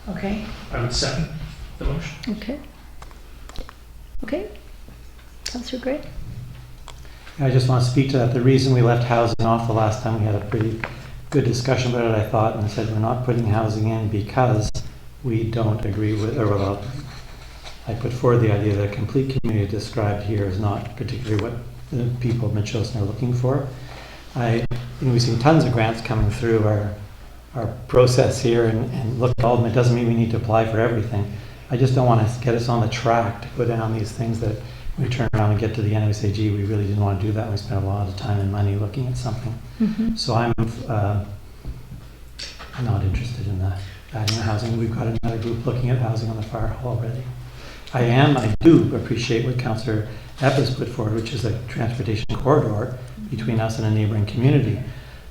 Okay.
I would second the motion.
Okay. Okay. Councillor Gray?
I just want to speak to that. The reason we left housing off the last time, we had a pretty good discussion about it, I thought, and said we're not putting housing in because we don't agree with, or well, I put forward the idea that a complete community described here is not particularly what the people of Metchosin are looking for. We've seen tons of grants coming through our process here, and look at all of them. It doesn't mean we need to apply for everything. I just don't want to get us on the track to put down these things that we turn around and get to the end and we say, gee, we really didn't want to do that. We spent a lot of time and money looking at something.
Mm-hmm.
So I'm not interested in that, adding housing. We've got another group looking at housing on the fire hall already. I do appreciate what Councillor Epp has put forward, which is a transportation corridor between us and a neighboring community.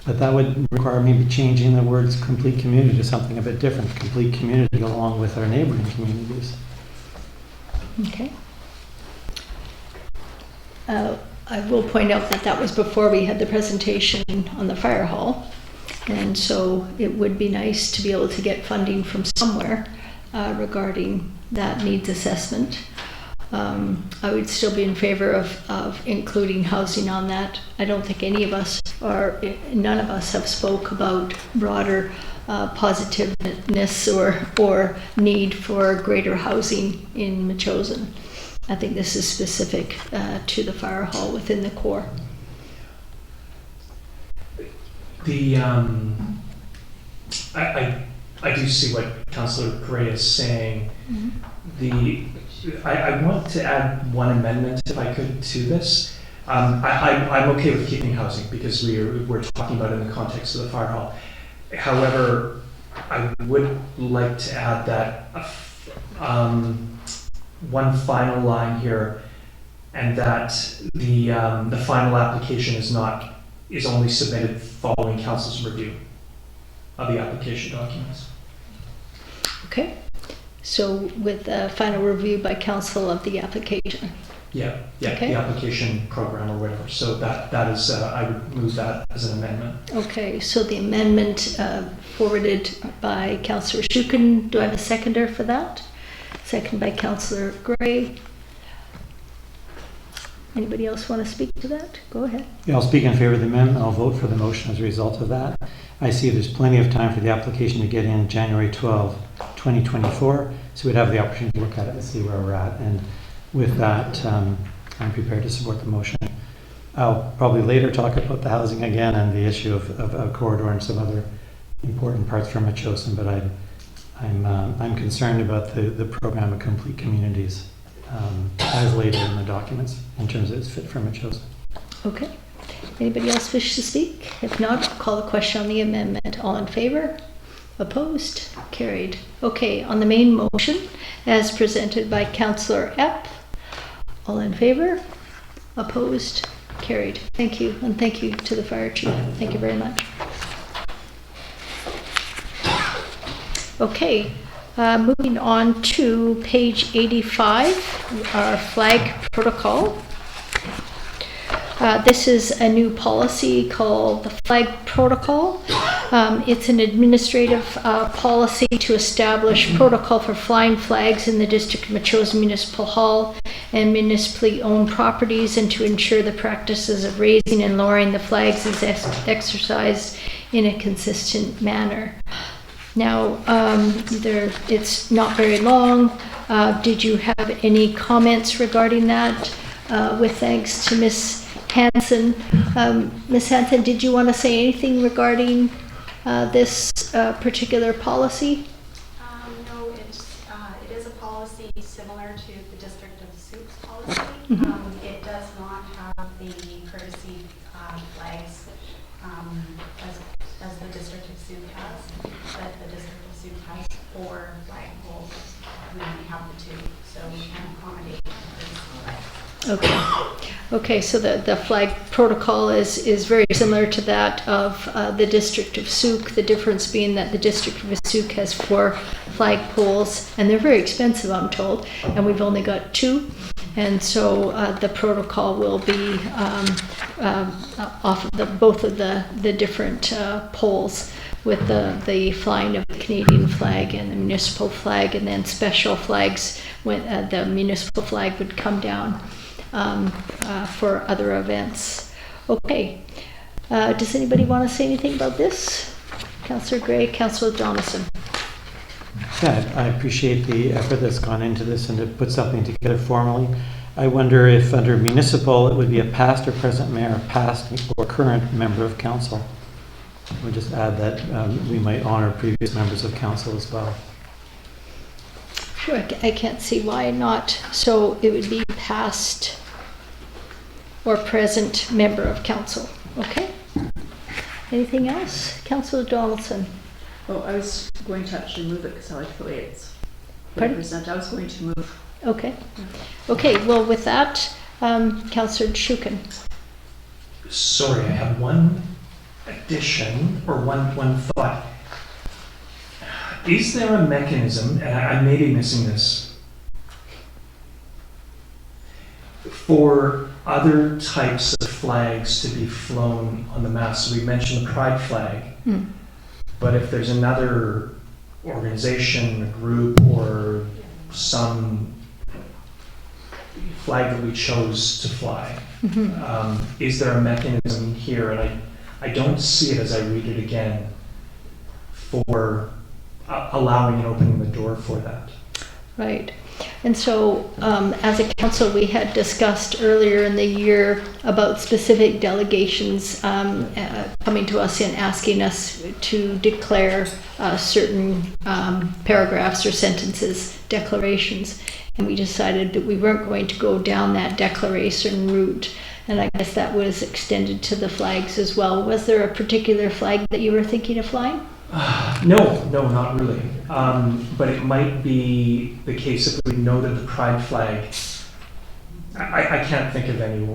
But that would require maybe changing the words complete community to something a bit different. Complete community along with our neighboring communities.
Okay. I will point out that was before we had the presentation on the fire hall. And so it would be nice to be able to get funding from somewhere regarding that needs assessment. I would still be in favor of including housing on that. I don't think any of us, or none of us, have spoke about broader positiveness or need for greater housing in Metchosin. I think this is specific to the fire hall within the core.
I do see what Councillor Gray is saying.
Mm-hmm.
I want to add one amendment, if I could, to this. I'm okay with keeping housing because we're talking about it in the context of the fire hall. However, I would like to add that one final line here, and that the final application is only submitted following council's review of the application documents.
Okay, so with a final review by council of the application.
Yeah,
Okay.
the application program or whatever. So that is, I would move that as an amendment.
Okay, so the amendment forwarded by Councillor Shukin. Do I have a seconder for that? Second by Councillor Gray. Anybody else want to speak to that? Go ahead.
Yeah, I'll speak in favor of the amendment. I'll vote for the motion as a result of that. I see there's plenty of time for the application to get in January 12, 2024, so we'd have the opportunity to look at it and see where we're at. And with that, I'm prepared to support the motion. I'll probably later talk about the housing again and the issue of a corridor and some other important parts for Metchosin, but I'm concerned about the program of complete communities as laid out in the documents in terms of its fit for Metchosin.
Okay. Anybody else wish to speak? If not, I'll call the question on the amendment. All in favor? Opposed? Carried. Okay, on the main motion, as presented by Councillor Epp, all in favor? Opposed? Carried. Thank you, and thank you to the fire chief. Thank you very much. Okay, moving on to page 85, our flag protocol. This is a new policy called the Flag Protocol. It's an administrative policy to establish protocol for flying flags in the District of Metchosin Municipal Hall and municipally owned properties, and to ensure the practices of raising and lowering the flags is exercised in a consistent manner. Now, it's not very long. Did you have any comments regarding that? With thanks to Ms. Hanson. Ms. Hanson, did you want to say anything regarding this particular policy?
No, it is a policy similar to the District of Soup's policy.
Mm-hmm.
It does not have the courtesy flags as the District of Soup has, but the District of Soup has 4 flag poles. We only have the 2, so we can accommodate the flags.
Okay. Okay, so the flag protocol is very similar to that of the District of Souk, the difference being that the District of Souk has 4 flag poles, and they're very expensive, I'm told, and we've only got 2. And so the protocol will be off of both of the different poles, with the flying of the Canadian flag and the municipal flag, and then special flags when the municipal flag would come down for other events. Okay. Does anybody want to say anything about this? Councillor Gray, Councillor Jonathan.
Yeah, I appreciate the effort that's gone into this and to put something together formally. I wonder if under municipal it would be a past or present mayor, past or current member of council. We'll just add that we might honor previous members of council as well.
Sure, I can't see why not. So it would be past or present member of council. Okay. Anything else? Councillor Donaldson.
Oh, I was going to actually move it because I like the way it's
Pardon?
represented. I was going to move.
Okay. Okay, well with that, Councillor Shukin.
Sorry, I have one addition or one thought. Is there a mechanism, and I may be missing this, for other types of flags to be flown on the mast? So we mentioned the pride flag, but if there's another organization, a group, or some flag that we chose to fly, is there a mechanism here? And I don't see it as I read it again for allowing and opening the door for that.
Right. And so as a council, we had discussed earlier in the year about specific delegations coming to us and asking us to declare certain paragraphs or sentences, declarations. And we decided that we weren't going to go down that declaration route. And I guess that was extended to the flags as well. Was there a particular flag that you were thinking of flying?
No, not really. But it might be the case if we noted the pride flag. I can't think of any,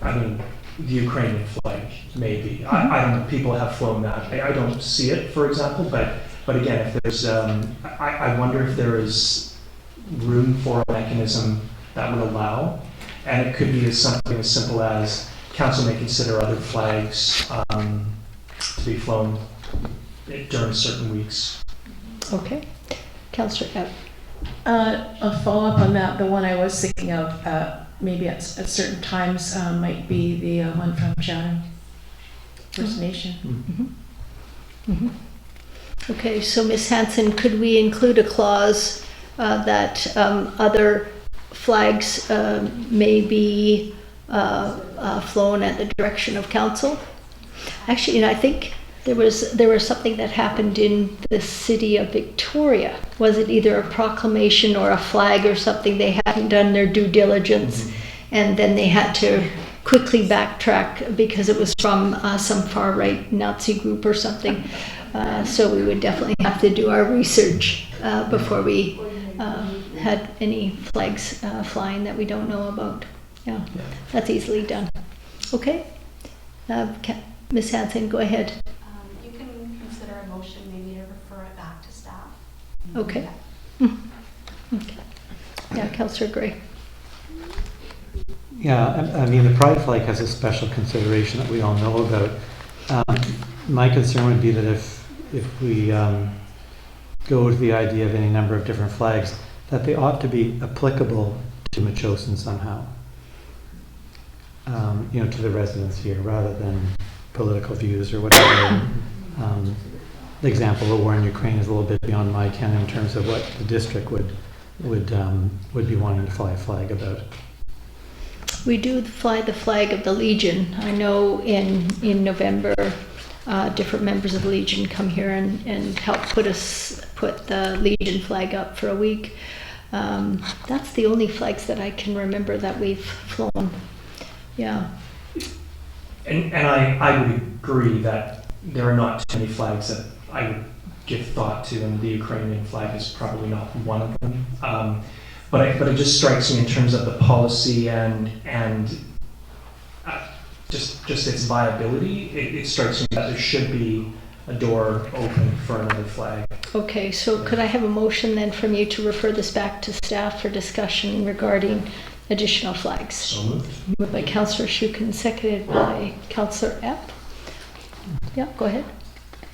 I mean, the Ukrainian flag, maybe. I don't know, people have flown that. I don't see it, for example, but again, if there's, I wonder if there is room for a mechanism that would allow, and it could be something as simple as council may consider other flags to be flown during certain weeks.
Okay. Councillor Epp.
A follow-up on that, the one I was thinking of, maybe at certain times, might be the one from Chatham First Nation.
Mm-hmm. Okay, so Ms. Hanson, could we include a clause that other flags may be flown at the direction of council? Actually, you know, I think there was something that happened in the city of Victoria. Was it either a proclamation or a flag or something? They hadn't done their due diligence, and then they had to quickly backtrack because it was from some far-right Nazi group or something. So we would definitely have to do our research before we had any flags flying that we don't know about. Yeah, that's easily done. Okay, Ms. Hanson, go ahead.
You can consider a motion maybe to refer it back to staff.
Okay. Okay. Yeah, Councillor Gray.
Yeah, I mean, the pride flag has a special consideration that we all know about. My concern would be that if we go to the idea of any number of different flags, that they ought to be applicable to Metchosin somehow. You know, to the residents here, rather than political views or whatever. The example of war in Ukraine is a little bit beyond my ken in terms of what the district would be wanting to fly a flag about.
We do fly the flag of the Legion. I know in November, different members of the Legion come here and help put the Legion flag up for a week. That's the only flags that I can remember that we've flown. Yeah.
And I would agree that there are not too many flags that I would give thought to, and the Ukrainian flag is probably not one of them. But it just strikes me in terms of the policy and just its viability. It strikes me that there should be a door open for another flag.
Okay, so could I have a motion then from you to refer this back to staff for discussion regarding additional flags?
So moved.
Moved by Councillor Shukin, seconded by Councillor Epp. Yeah, go ahead.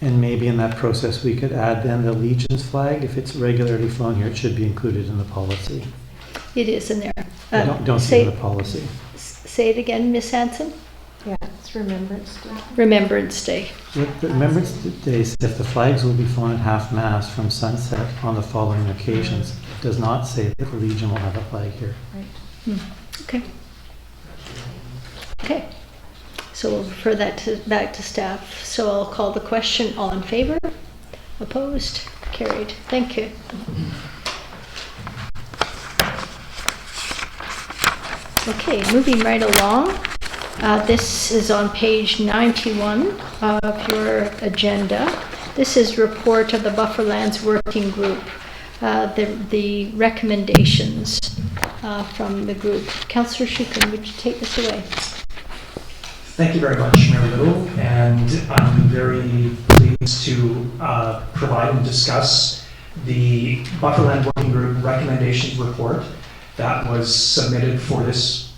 And maybe in that process we could add then the Legion's flag. If it's regularly flown here, it should be included in the policy.
It is in there.
I don't see it in the policy.
Say it again, Ms. Hanson.
Yeah, it's Remembrance Day.
Remembrance Day.
Remembrance Day says if the flags will be flown at half-mast from sunset on the following occasions. It does not say that the Legion will have a flag here.
Right.
Okay. Okay. So we'll refer that back to staff. So I'll call the question. All in favor? Opposed? Carried. Thank you. Okay, moving right along. This is on page 91 of your agenda. This is report of the Bufferlands Working Group, the recommendations from the group. Councillor Shukin, would you take this away?
Thank you very much, Mary Little, and I'm very pleased to provide and discuss the Bufferland Working Group recommendations report that was submitted for this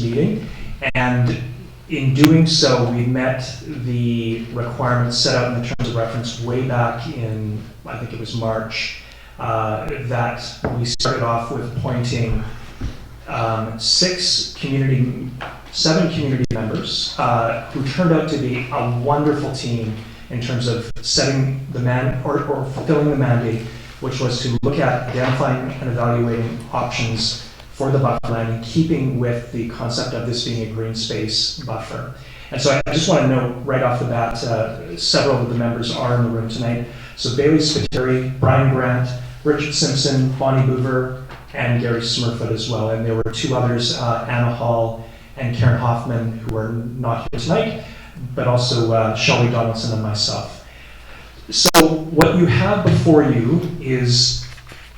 meeting. And in doing so, we met the requirements set out in the terms of reference way back in, I think it was March, that we started off with appointing 7 community members who turned out to be a wonderful team in terms of setting the or fulfilling the mandate, which was to look at identifying and evaluating options for the bufferland in keeping with the concept of this being a green space buffer. And so I just want to note right off the bat, several of the members are in the room tonight. So Bailey Spiteri, Brian Grant, Richard Simpson, Bonnie Boover, and Gary Smurfoot as well. And there were 2 others, Anna Hall and Karen Hoffman, who are not here tonight, but also Shelley Donaldson and myself. So what you have before you is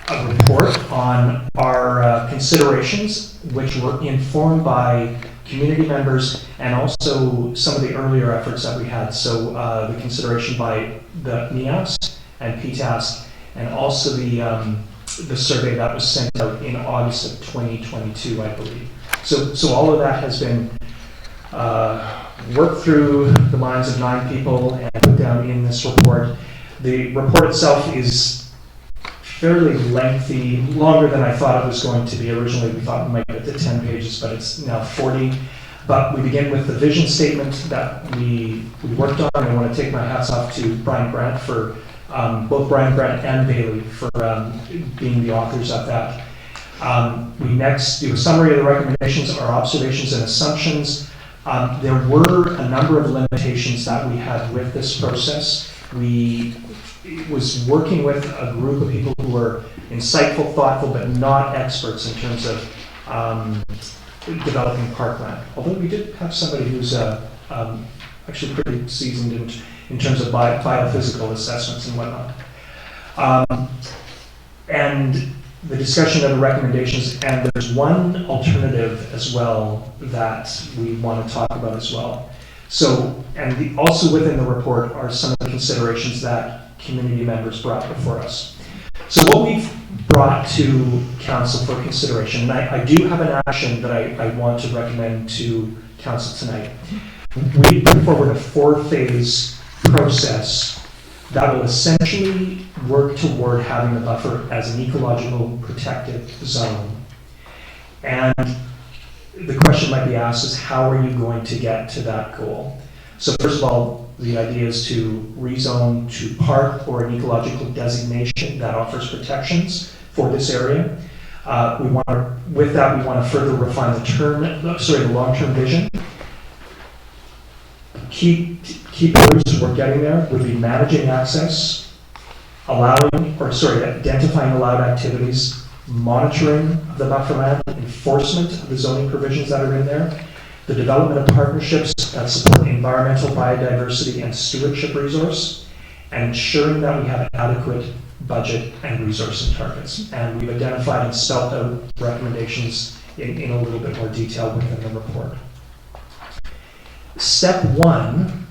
a report on our considerations, which were informed by community members and also some of the earlier efforts that we had. So the consideration by the NEAS and PTAS, and also the survey that was sent out in August of 2022, I believe. So all of that has been worked through the minds of 9 people and put down in this report. The report itself is fairly lengthy, longer than I thought it was going to be. Originally, we thought we might get to 10 pages, but it's now 40. But we begin with the vision statement that we worked on. I want to take my hats off to Brian Grant for both Brian Grant and Bailey for being the authors of that. We next do a summary of the recommendations, our observations and assumptions. There were a number of limitations that we had with this process. We was working with a group of people who were insightful, thoughtful, but not experts in terms of developing parkland. Although we did have somebody who's actually pretty seasoned in terms of biophysical assessments and whatnot. And the discussion of the recommendations, and there's one alternative as well that we want to talk about as well. So, and also within the report are some of the considerations that community members brought before us. So what we've brought to council for consideration, and I do have an action that I want to recommend to council tonight. We put forward a 4-phase process that will essentially work toward having the buffer as an ecological protected zone. And the question might be asked is, how are you going to get to that goal? So first of all, the idea is to rezone to park or an ecological designation that offers protections for this area. With that, we want to further refine the long-term vision. Key pillars we're getting there would be managing access, identifying allowed activities, monitoring the buffer land, enforcement of the zoning provisions that are in there, the development of partnerships that support environmental biodiversity and stewardship resource, and ensuring that we have adequate budget and resourcing targets. And we've identified and spelled out recommendations in a little bit more detail within the report. Step 1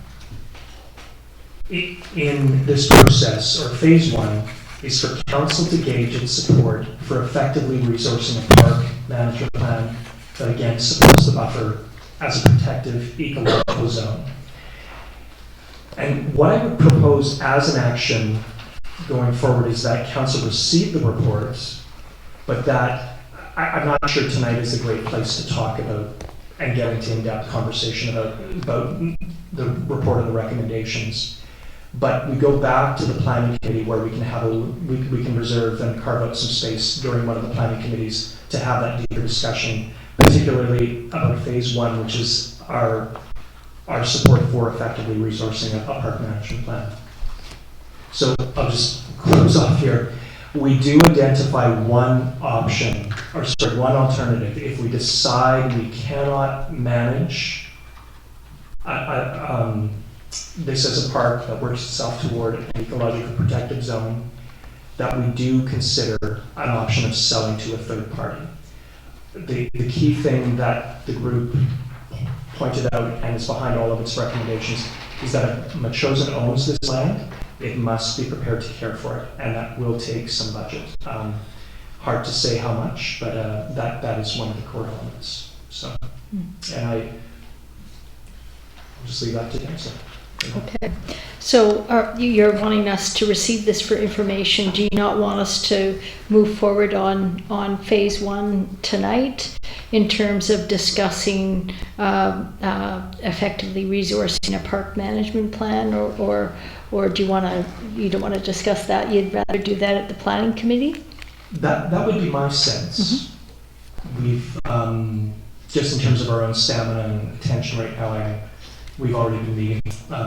in this process, or phase 1, is for council to gauge its support for effectively resourcing a park management plan that again supports the buffer as a protective ecological zone. And what I would propose as an action going forward is that council receive the reports, but that I'm not sure tonight is a great place to talk about and get into in-depth conversation about the report and the recommendations. But we go back to the planning committee where we can have we can reserve and carve out some space during one of the planning committees to have that deeper discussion, particularly about phase 1, which is our support for effectively resourcing a park management plan. So I'll just close off here. We do identify one alternative. If we decide we cannot manage this as a park that works itself toward an ecological protected zone, that we do consider an option of selling to a third party. The key thing that the group pointed out and is behind all of its recommendations is that if Metchosin owns this land, it must be prepared to care for it, and that will take some budget. Hard to say how much, but that is one of the core elements. So, and I'll just leave that to council.
Okay, so you're wanting us to receive this for information. Do you not want us to move forward on phase 1 tonight in terms of discussing effectively resourcing a park management plan, or do you don't want to discuss that? You'd rather do that at the planning committee? That
would be my sense. Mm-hmm. We've just in terms of our own stamina and attention right now, we've already been meeting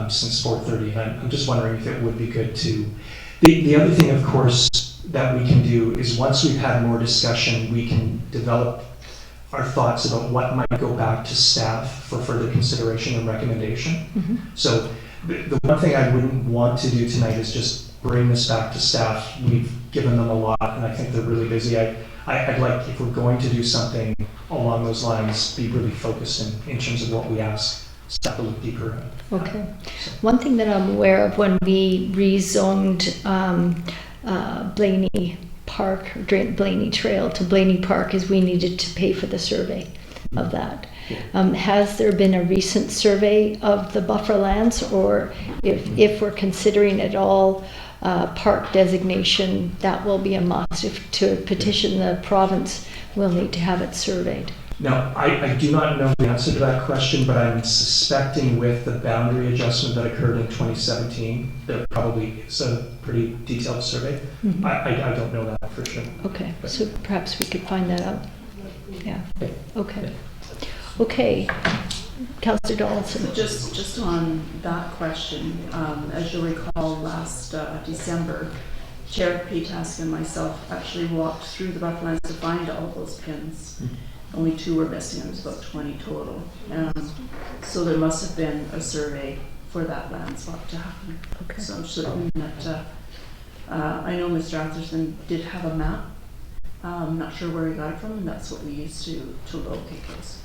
since 4:30, and I'm just wondering if it would be good to. The other thing, of course, that we can do is once we've had more discussion, we can develop our thoughts about what might go back to staff for further consideration and recommendation. Mm-hmm. So The one thing I wouldn't want to do tonight is just bring this back to staff. We've given them a lot, and I think they're really busy. I'd like, if we're going to do something along those lines, be really focused in terms of what we ask staff to look deeper at.
Okay. One thing that I'm aware of, when we rezoned Blaney Park, Blaney Trail to Blaney Park, is we needed to pay for the survey of that. Has there been a recent survey of the buffer lands, or if we're considering at all park designation, that will be a must? If to petition the province, we'll need to have it surveyed.
Now, I do not know the answer to that question, but I'm suspecting with the boundary adjustment that occurred in 2017, there probably is a pretty detailed survey.
Mhm.
I don't know that for sure.
Okay, so perhaps we could find that out. Yeah, okay. Okay, Councillor Donaldson.
Just on that question, as you'll recall, last December, Chair Paytask and myself actually walked through the bufferlands to find all those pins. Only 2 were missing, it was about 20 total. So there must have been a survey for that land swap to happen.
Okay.
So I'm certain that, I know Mr. Atherton did have a map. I'm not sure where he got it from, and that's what we used to locate those.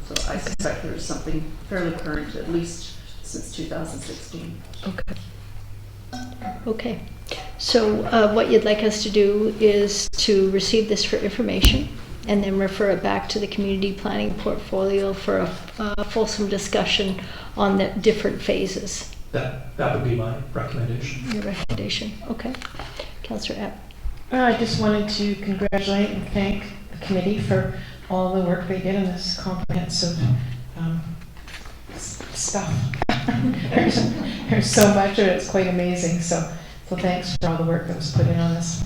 So I suspect there's something fairly current, at least since 2016.
Okay. Okay. So what you'd like us to do is to receive this for information and then refer it back to the community planning portfolio for a fulsome discussion on the different phases.
That would be my recommendation.
Your recommendation. Okay. Councillor Epp.
I just wanted to congratulate and thank the committee for all the work they did in this comprehensive stuff. There's so much of it, it's quite amazing. So thanks for all the work that was put in on this.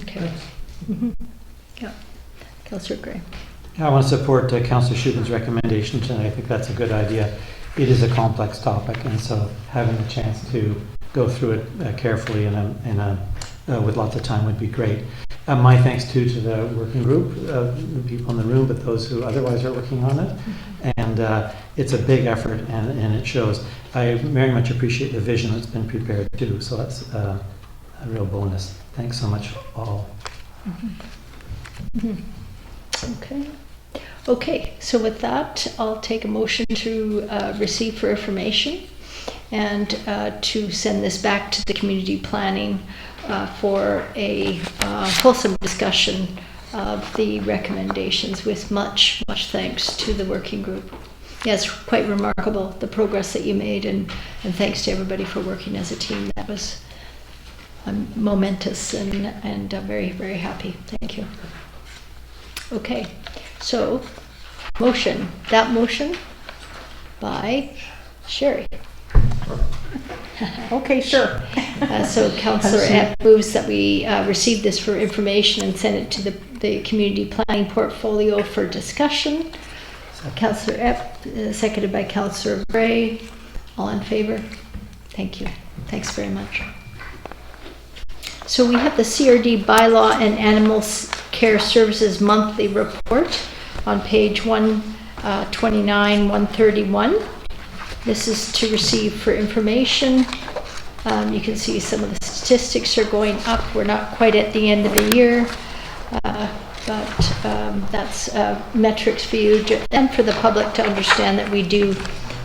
Okay. Mm-hmm. Yeah. Councillor Gray.
I want to support Councillor Shukin's recommendation tonight. I think that's a good idea. It is a complex topic, and so having a chance to go through it carefully and with lots of time would be great. My thanks too to the working group, the people in the room, but those who otherwise are working on it. And it's a big effort, and it shows. I very much appreciate the vision that's been prepared too, so that's a real bonus. Thanks so much, all.
Mm-hmm. Mm-hmm. Okay. Okay, so with that, I'll take a motion to receive for information and to send this back to the community planning for a fulsome discussion of the recommendations, with much thanks to the working group. Yeah, it's quite remarkable, the progress that you made, and thanks to everybody for working as a team. That was momentous and very, very happy. Thank you. Okay, so that motion by Sherry.
Okay, sure.
So Councillor Epp moves that we receive this for information and send it to the community planning portfolio for discussion. Councillor Epp, seconded by Councillor Gray. All in favor? Thank you. Thanks very much. So we have the CRD Bylaw and Animal Care Services Monthly Report on page 129, 131. This is to receive for information. You can see some of the statistics are going up. We're not quite at the end of the year, but that's metrics for you and for the public to understand that we do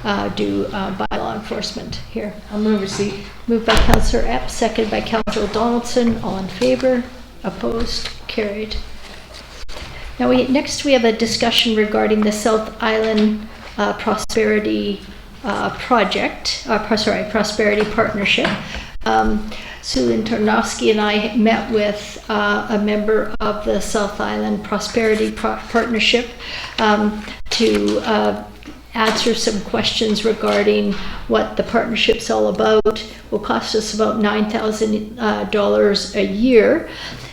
bylaw enforcement here.
I'll move receipt.
Moved by Councillor Epp, seconded by Councillor Donaldson. All in favor? Opposed? Carried. Now next we have a discussion regarding the South Island Prosperity Project, Prosperity Partnership. Sue Tarnowski and I met with a member of the South Island Prosperity Partnership to answer some questions regarding what the partnership's all about. Will cost us about $9,000 a year.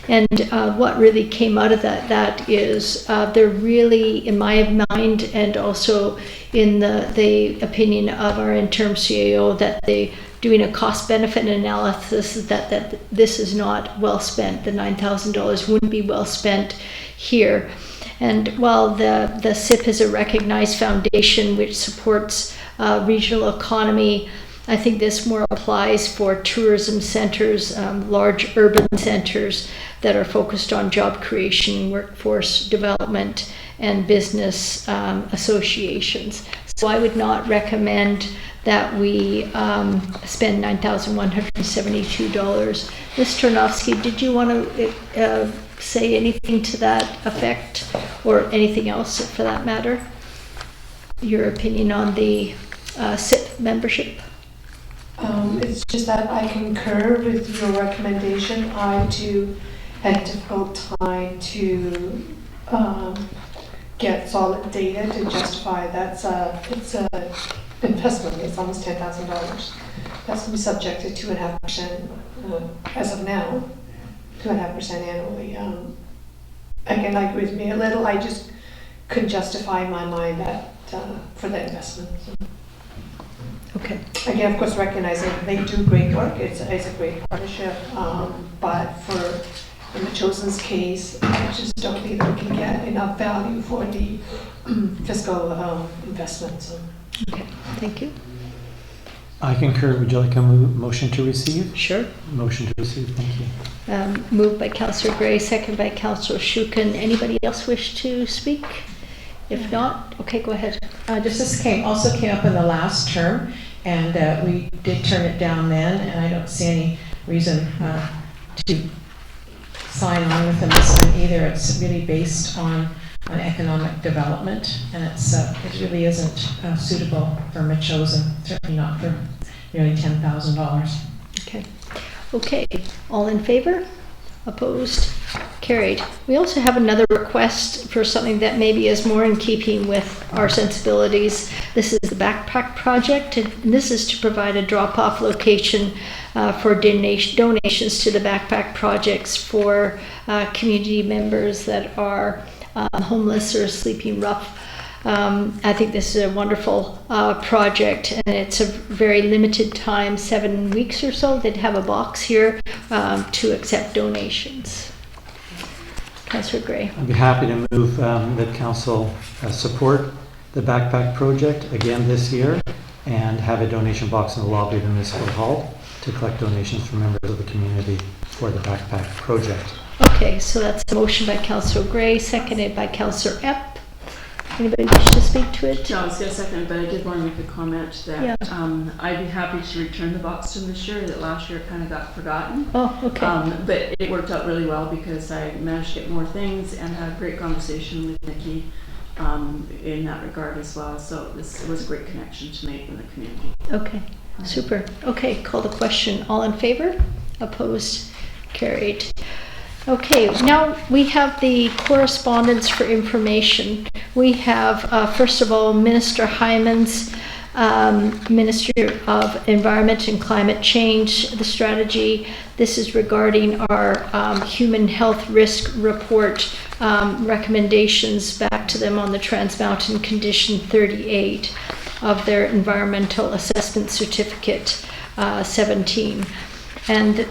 And what really came out of that is they're really, in my mind, and also in the opinion of our interim CAO, that they doing a cost-benefit analysis that this is not well spent. The $9,000 wouldn't be well spent here. And while the SIP is a recognized foundation which supports regional economy. I think this more applies for tourism centers, large urban centers that are focused on job creation, workforce development, and business associations. So I would not recommend that we spend $9,172. Ms. Tarnowski, did you want to say anything to that effect, or anything else for that matter? Your opinion on the SIP membership?
It's just that I concur with your recommendation. I too had a difficult time to get solid data to justify it's a investment. It's almost $10,000. That's to be subjected to 2.5% as of now, 2.5% annually. Again, I agree with me a little. I just couldn't justify in my mind that for the investment. So.
Okay.
Again, of course, recognizing they do great work. It's a great partnership, but in the Chosen's case, I just don't think that we can get enough value for the fiscal investment. So.
Okay, thank you.
I concur. Would you like a motion to receive?
Sure.
Motion to receive, thank you.
Moved by Councillor Gray, second by Councillor Shukin. Anybody else wish to speak? If not, okay, go ahead.
Just this also came up in the last term, and we did turn it down then, and I don't see any reason to sign on with them this time either. It's really based on economic development, and it really isn't suitable for Machosen, certainly not for nearly $10,000.
Okay. Okay, all in favor? Opposed? Carried. We also have another request for something that maybe is more in keeping with our sensibilities. This is the backpack project, and this is to provide a drop-off location for donations to the backpack projects for community members that are homeless or sleeping rough. I think this is a wonderful project, and it's a very limited time, 7 weeks or so. They'd have a box here to accept donations. Councillor Gray.
I'd be happy to move that council support the backpack project again this year, and have a donation box in the lobby of the municipal hall to collect donations from members of the community for the backpack project.
Okay, so that's a motion by Councillor Gray, seconded by Councillor Epp. Anybody wish to speak to it?
No, I was going to second it, but I did want to make a comment that I'd be happy to return the box to them this year. That last year kind of got forgotten.
Oh, okay.
But it worked out really well because I managed to get more things and had a great conversation with Nikki in that regard as well. So this was a great connection to make in the community.
Okay, super. Okay, call the question. All in favor? Opposed? Carried. Okay, now we have the correspondence for information. We have, first of all, Minister Hyman's Ministry of Environment and Climate Change, the strategy. This is regarding our human health risk report recommendations back to them on the Trans Mountain Condition 38 of their Environmental Assessment Certificate 17. And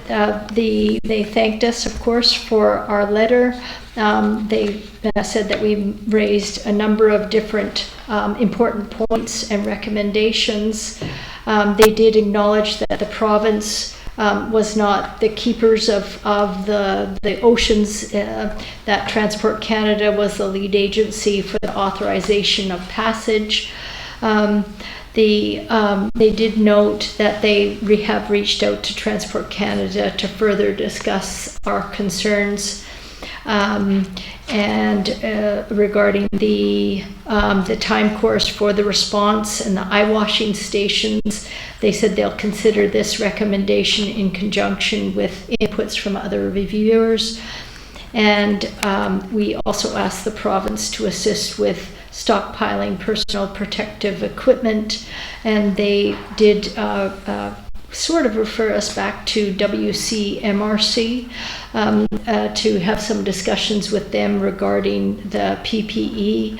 they thanked us, of course, for our letter. They said that we raised a number of different important points and recommendations. They did acknowledge that the province was not the keepers of the oceans, that Transport Canada was the lead agency for the authorization of passage. They did note that they have reached out to Transport Canada to further discuss our concerns, and regarding the time course for the response and the eye washing stations. They said they'll consider this recommendation in conjunction with inputs from other reviewers. And we also asked the province to assist with stockpiling personal protective equipment, and they did sort of refer us back to WCMRC to have some discussions with them regarding the PPE.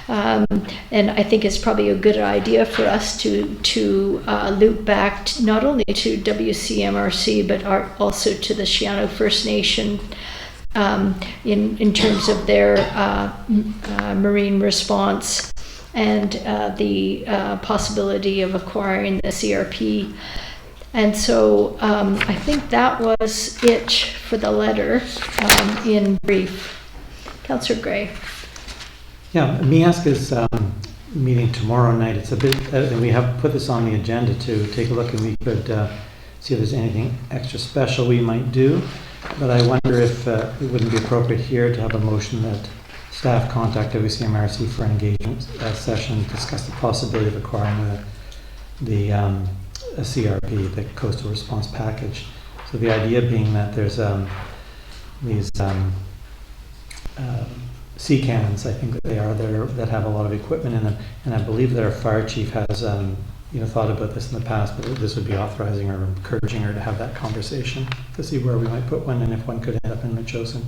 And I think it's probably a good idea for us to loop back not only to WCMRC but also to the Shiano First Nation in terms of their marine response and the possibility of acquiring the CRP. And so I think that was it for the letter in brief. Councillor Gray.
Yeah, MEASC is meeting tomorrow night. It's a bit, and we have put this on the agenda to take a look, and we could see if there's anything extra special we might do. But I wonder if it wouldn't be appropriate here to have a motion that staff contact WCMRC for an engagement session, discuss the possibility of acquiring the CRP, the Coastal Response Package. So the idea being that there's these sea cannons, I think that they are there, that have a lot of equipment in them, and I believe that our fire chief has thought about this in the past, but this would be authorizing her, encouraging her to have that conversation to see where we might put one and if one could end up in Metchosin.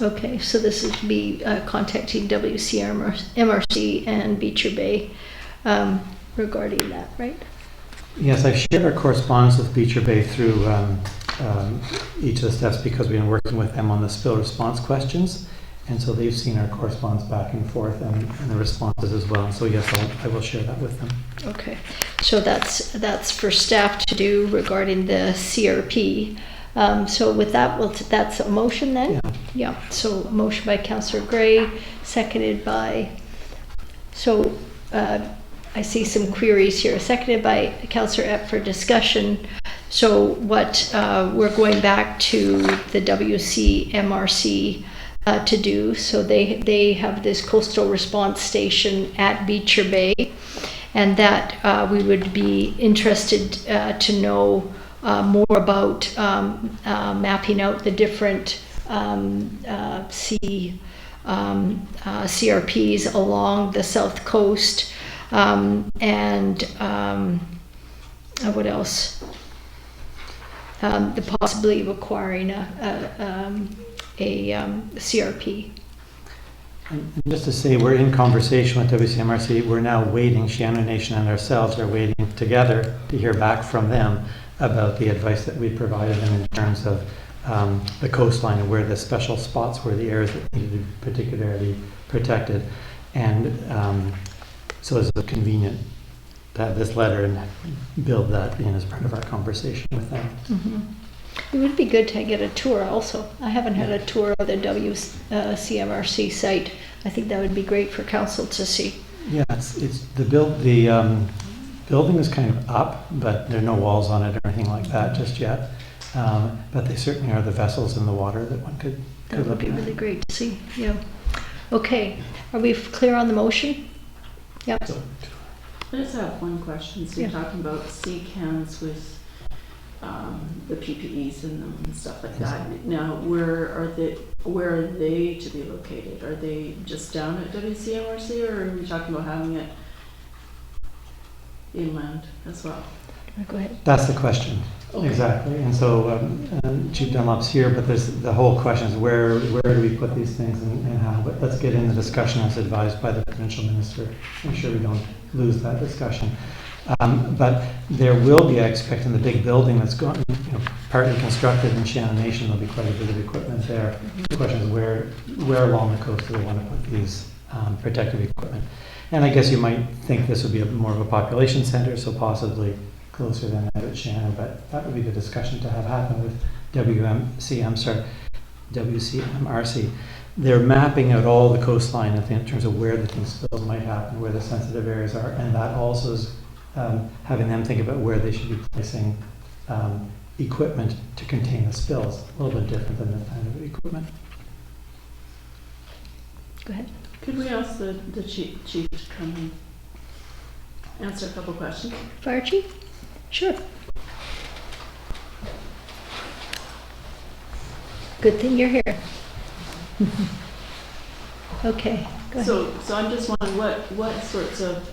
Okay, so this is to be contacting WCMRC and Beecher Bay regarding that, right?
Yes, I've shared our correspondence with Beecher Bay through each of the steps because we've been working with them on the spill response questions. And so they've seen our correspondence back and forth and the responses as well. So yes, I will share that with them. Okay.
So that's for staff to do regarding the CRP. So with that, that's a motion then?
Yeah.
Yeah. So a motion by Councillor Gray, seconded by, so I see some queries here, seconded by Councillor Epp for discussion. So what we're going back to the WCMRC to do. So they have this coastal response station at Beecher Bay, and that we would be interested to know more about mapping out the different CRPs along the south coast, and what else? The possibility of acquiring a CRP.
And just to say, we're in conversation with WCMRC. We're now waiting, Shannon Nation and ourselves are waiting together to hear back from them about the advice that we provided them in terms of the coastline and where the special spots were, the areas that needed to be particularly protected. And so it's convenient to have this letter and build that in as part of our conversation with them.
Mm-hmm. It would be good to get a tour also. I haven't had a tour of the WCMRC site. I think that would be great for council to see.
Yeah, it's the building is kind of up, but there are no walls on it or anything like that just yet. But they certainly are the vessels in the water that one could
That would
look
be
at.
really great to see. Yeah. Okay. Are we clear on the motion? Yep.
I just have one question. So you're talking about sea cans with the PPEs in them and stuff like that. Now, where are they to be located? Are they just down at WCMRC, or are we talking about having it inland as well?
Go ahead.
That's the question.
Okay.
Exactly. And so Chief Dunlop's here, but there's the whole question is where do we put these things and how? But let's get in the discussion as advised by the provincial minister. Make sure we don't lose that discussion. But there will be, I expect, in the big building that's going, partly constructed in Shannon Nation, there'll be quite a bit of equipment there. Mm-hmm. The question is where along the coast do they want to put these protective equipment? And I guess you might think this would be more of a population center, so possibly closer than that at Shannon, but that would be the discussion to have happen with WCMRC. They're mapping out all the coastline in terms of where the spills might happen, where the sensitive areas are, and that also is having them think about where they should be placing equipment to contain the spills. A little bit different than this kind of equipment.
Go ahead.
Could we ask the chief to come and answer a couple questions?
Fire chief? Sure. Good thing you're here. Okay, go ahead.
So I'm just wondering what sorts of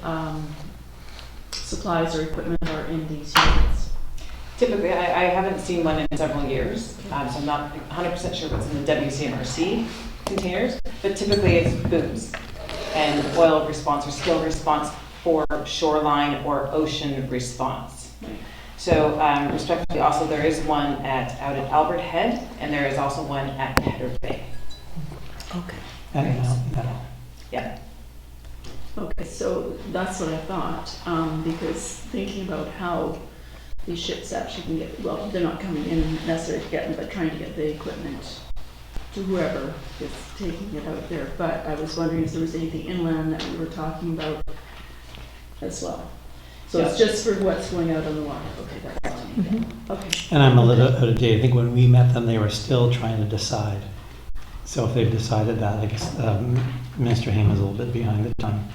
supplies or equipment are in these units?
Typically, I haven't seen one in several years, so I'm not 100% sure what's in the WCMRC containers, but typically it's booms and oil response or spill response for shoreline or ocean response.
Right.
So respectively, also there is one out at Albert Head, and there is also one at Header Bay.
Okay.
And
Yeah.
Okay, so that's what I thought, because thinking about how these ships actually can get, well, they're not coming in necessarily to get them, but trying to get the equipment to whoever is taking it out there. But I was wondering if there was anything inland that we were talking about as well. So it's just for what's going out on the water. Okay, that's all I need then. Okay.
And I'm a little out of date. I think when we met them, they were still trying to decide. So if they've decided that, I guess Minister Hayman's a little bit behind the time.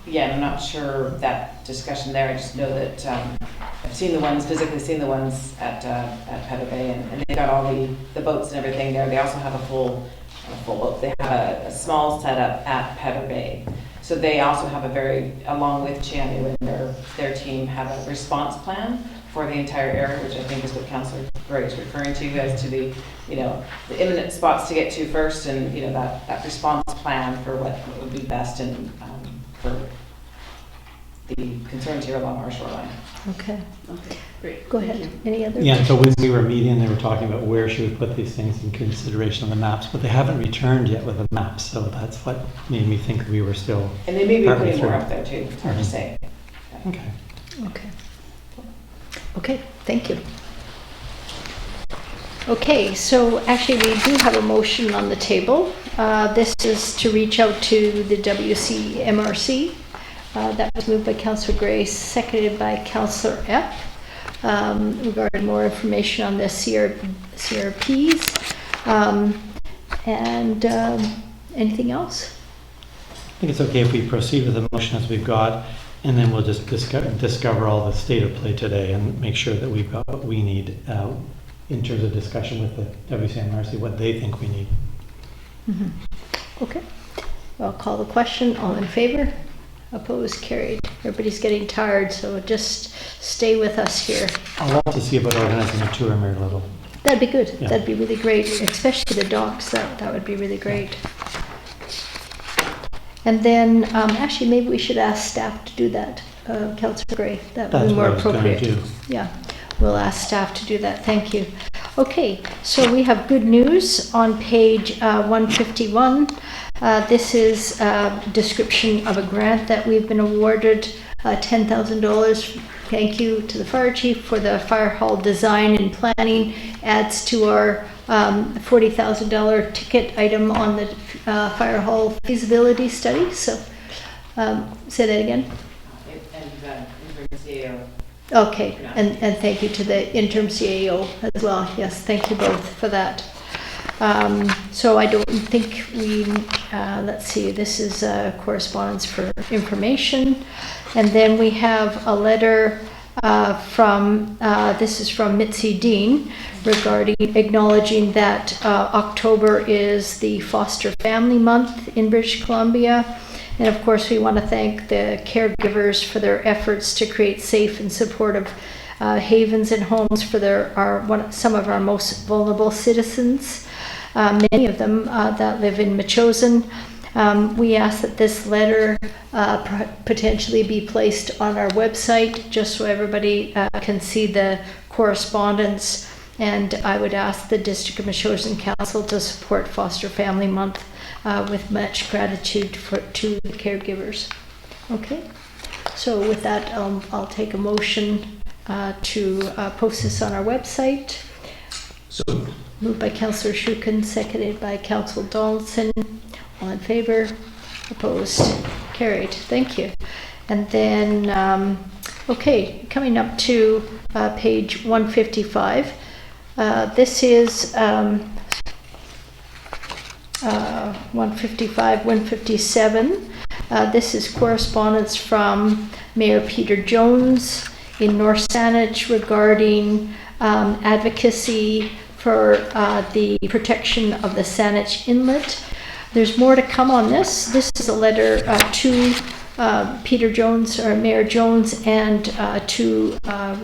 Yeah, I'm not sure that discussion there. I just know that I've seen the ones, physically seen the ones at Pedder Bay, and they've got all the boats and everything there. They also have a full boat. They have a small setup at Pedder Bay. So they also have along with Chianu and their team, have a response plan for the entire area, which I think is what Councillor Gray is referring to as to the imminent spots to get to first, and that response plan for what would be best and for the concerns here along our shoreline.
Okay,
Okay, great.
go
Thank
ahead.
you.
Any other?
Yeah, so when we were meeting, they were talking about where she would put these things in consideration on the maps, but they haven't returned yet with the maps, so that's what made me think we were still.
And they may be
partly
putting more
through.
up there too, it's hard to say.
Okay.
Okay. Okay, thank you. Okay, so actually we do have a motion on the table. This is to reach out to the WCMRC. That was moved by Councillor Gray, seconded by Councillor Epp, regarding more information on the CRPs. Anything else?
I think it's okay if we proceed with the motion as we've got, and then we'll just discover all the state of play today and make sure that we've got what we need in terms of discussion with the WCMRC, what they think we need.
Mm-hmm. Okay, I'll call the question. All in favor? Opposed? Carried. Everybody's getting tired, so just stay with us here.
I'll love to see about organizing a tour, Mary Little.
That'd be good.
Yeah.
That'd be really great, especially the docks. That would be really great. And then, actually, maybe we should ask staff to do that, Councillor Gray. That would
That's
be more
what I was gonna
appropriate.
do.
Yeah, we'll ask staff to do that. Thank you. Okay, so we have good news on page 151. This is a description of a grant that we've been awarded, $10,000. Thank you to the fire chief for the fire hall design and planning. Adds to our $40,000 ticket item on the fire hall feasibility study. So, say that again. Okay, and thank you to the interim CAO as well. Yes, thank you both for that. So I don't think we, let's see, this is correspondence for information. And then we have a letter this is from Mitzi Dean regarding acknowledging that October is the Foster Family Month in British Columbia. And of course, we want to thank the caregivers for their efforts to create safe and supportive havens and homes for some of our most vulnerable citizens, many of them that live in Metchosin. We ask that this letter potentially be placed on our website just so everybody can see the correspondence. And I would ask the District of Metchosin Council to support Foster Family Month with much gratitude to the caregivers. Okay, so with that, I'll take a motion to post this on our website.
So,
Moved by Councillor Shukin, seconded by Councillor Donaldson. All in favor? Opposed? Carried. Thank you. And then, okay, coming up to page 155. This is 155, 157. This is correspondence from Mayor Peter Jones in North Saanich regarding advocacy for the protection of the Saanich Inlet. There's more to come on this. This is a letter to Peter Jones, or Mayor Jones, and to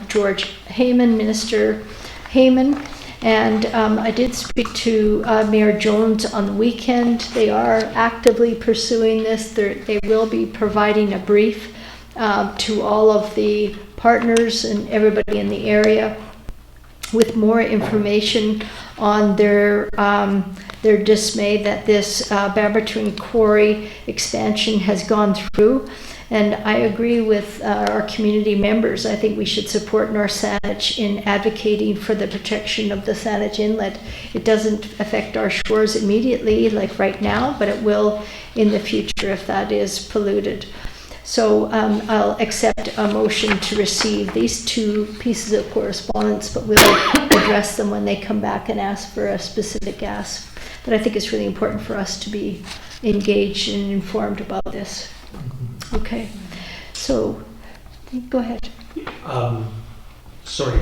George Heyman, Minister Heyman. And I did speak to Mayor Jones on the weekend. They are actively pursuing this. They will be providing a brief to all of the partners and everybody in the area with more information on their dismay that this Baberton Quarry expansion has gone through. And I agree with our community members. I think we should support North Saanich in advocating for the protection of the Saanich Inlet. It doesn't affect our shores immediately, like right now, but it will in the future if that is polluted. So I'll accept a motion to receive these two pieces of correspondence, but we'll address them when they come back and ask for a specific ask. But I think it's really important for us to be engaged and informed about this. Okay, so go ahead.
Sorry,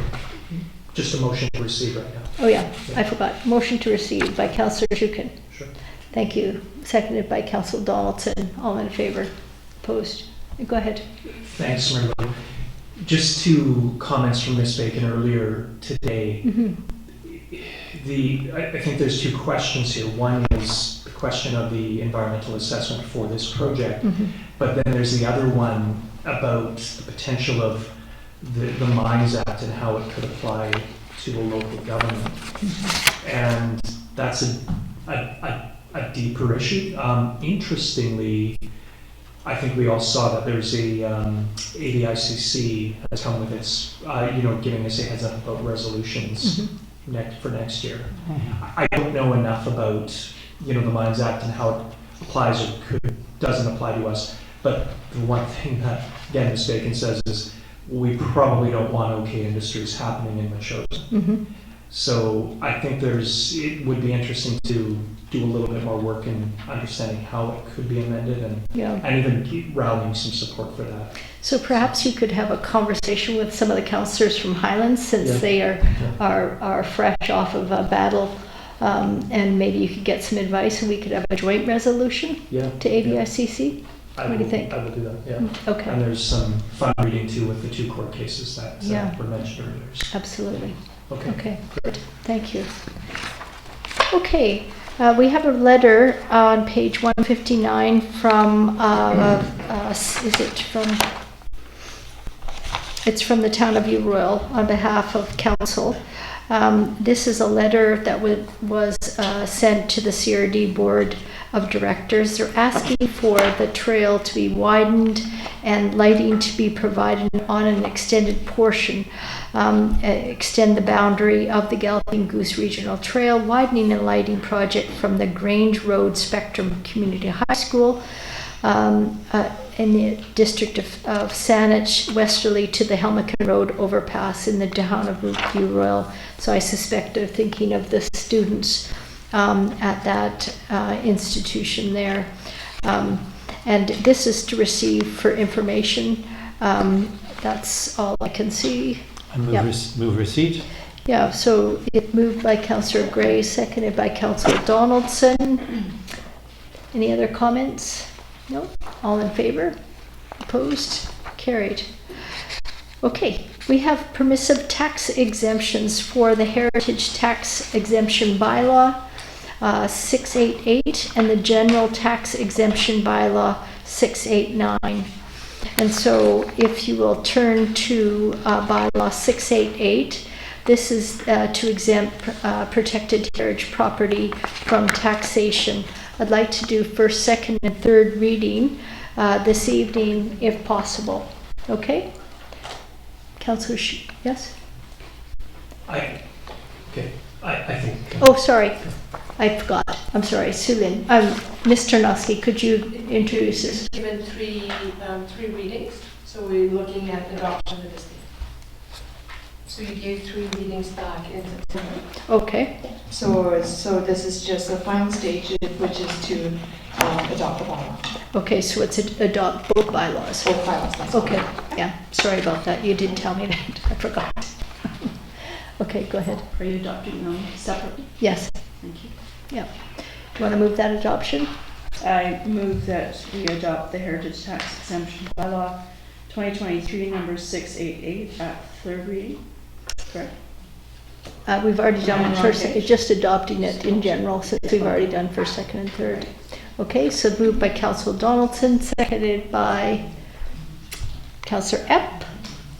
just a motion to receive right now.
Oh yeah, I forgot. Motion to receive by Councillor Shukin.
Sure.
Thank you. Seconded by Councillor Donaldson. All in favor? Opposed? Go ahead.
Thanks, Mary Lou. Just two comments from Ms. Bacon earlier today. I think there's two questions here. One is the question of the environmental assessment for this project, but then there's the other one about the potential of the Mines Act and how it could apply to a local government. And that's a deeper issue. Interestingly, I think we all saw that there's a ADICC has come with its, giving us a heads up about resolutions for next year. I don't know enough about, the Mines Act and how it applies or doesn't apply to us. But the one thing that, again, Ms. Bacon says is we probably don't want OK Industries happening in Machosen. So I think it would be interesting to do a little bit more work in understanding how it could be amended and even rallying some support for that.
So perhaps you could have a conversation with some of the councillors from Highlands, since they are fresh off of a battle, and maybe you could get some advice and we could have a joint resolution to ADICC. What do you think?
I will do that, yeah.
Okay.
And there's some fun reading too with the two court cases that were mentioned earlier.
Absolutely.
Okay.
Good. Thank you. Okay, we have a letter on page 159 from, it's from the town of Royal on behalf of council. This is a letter that was sent to the CRD Board of Directors. They're asking for the trail to be widened and lighting to be provided on an extended portion. Extend the boundary of the Galloping Goose Regional Trail, widening and lighting project from the Grange Road Spectrum Community High School in the district of Saanich, westerly to the Helmican Road overpass in the town of View Royal. So I suspect they're thinking of the students at that institution there. And this is to receive for information. That's all I can see.
I move receipt.
Yeah, so it moved by Councillor Gray, seconded by Councillor Donaldson. Any other comments? No? All in favor? Opposed? Carried. Okay, we have permissive tax exemptions for the Heritage Tax Exemption Bylaw 688 and the General Tax Exemption Bylaw 689. And so if you will turn to Bylaw 688, this is to exempt protected heritage property from taxation. I'd like to do first, second, and third reading this evening if possible. Okay? Councillor yes?
I think.
Oh, sorry. I forgot. I'm sorry. Sulin. Ms. Tarnowski, could you introduce this?
Given three readings, so we're looking at adoption of this. So you gave 3 readings back in September.
Okay.
So this is just the final stage, which is to adopt the bylaw.
Okay, so it's adopt both bylaws.
Both bylaws. That's
Okay.
correct.
Yeah. Sorry about that. You didn't tell me that. I forgot. Okay, go ahead.
Are you adopting them separately?
Yes.
Thank you.
Yeah. Do you want to move that adoption?
I move that we adopt the Heritage Tax Exemption Bylaw 2023 number 688 at third reading. Correct?
We've already done first, just adopting it in general, since we've already done first, second, and third. Okay, so moved by Councillor Donaldson, seconded by Councillor Epp.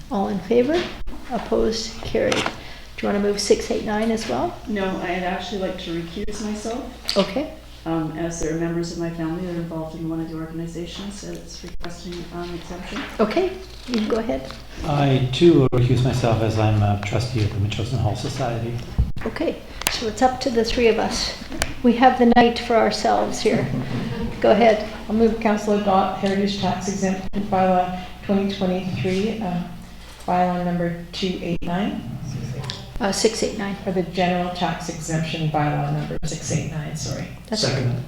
All in favor? Opposed? Carried. Do you want to move 689 as well?
No, I'd actually like to recuse myself,
Okay.
as there are members of my family that are involved in one of the organizations that's requesting exemption.
Okay, you can go ahead.
I too will recuse myself as I'm a trustee of the Metchosin Hall Society.
Okay, so it's up to the three of us. We have the night for ourselves here. Go ahead.
I'll move council adopt Heritage Tax Exemption Bylaw 2023, bylaw number 289,
689.
or the General Tax Exemption Bylaw number 689, sorry.
Second.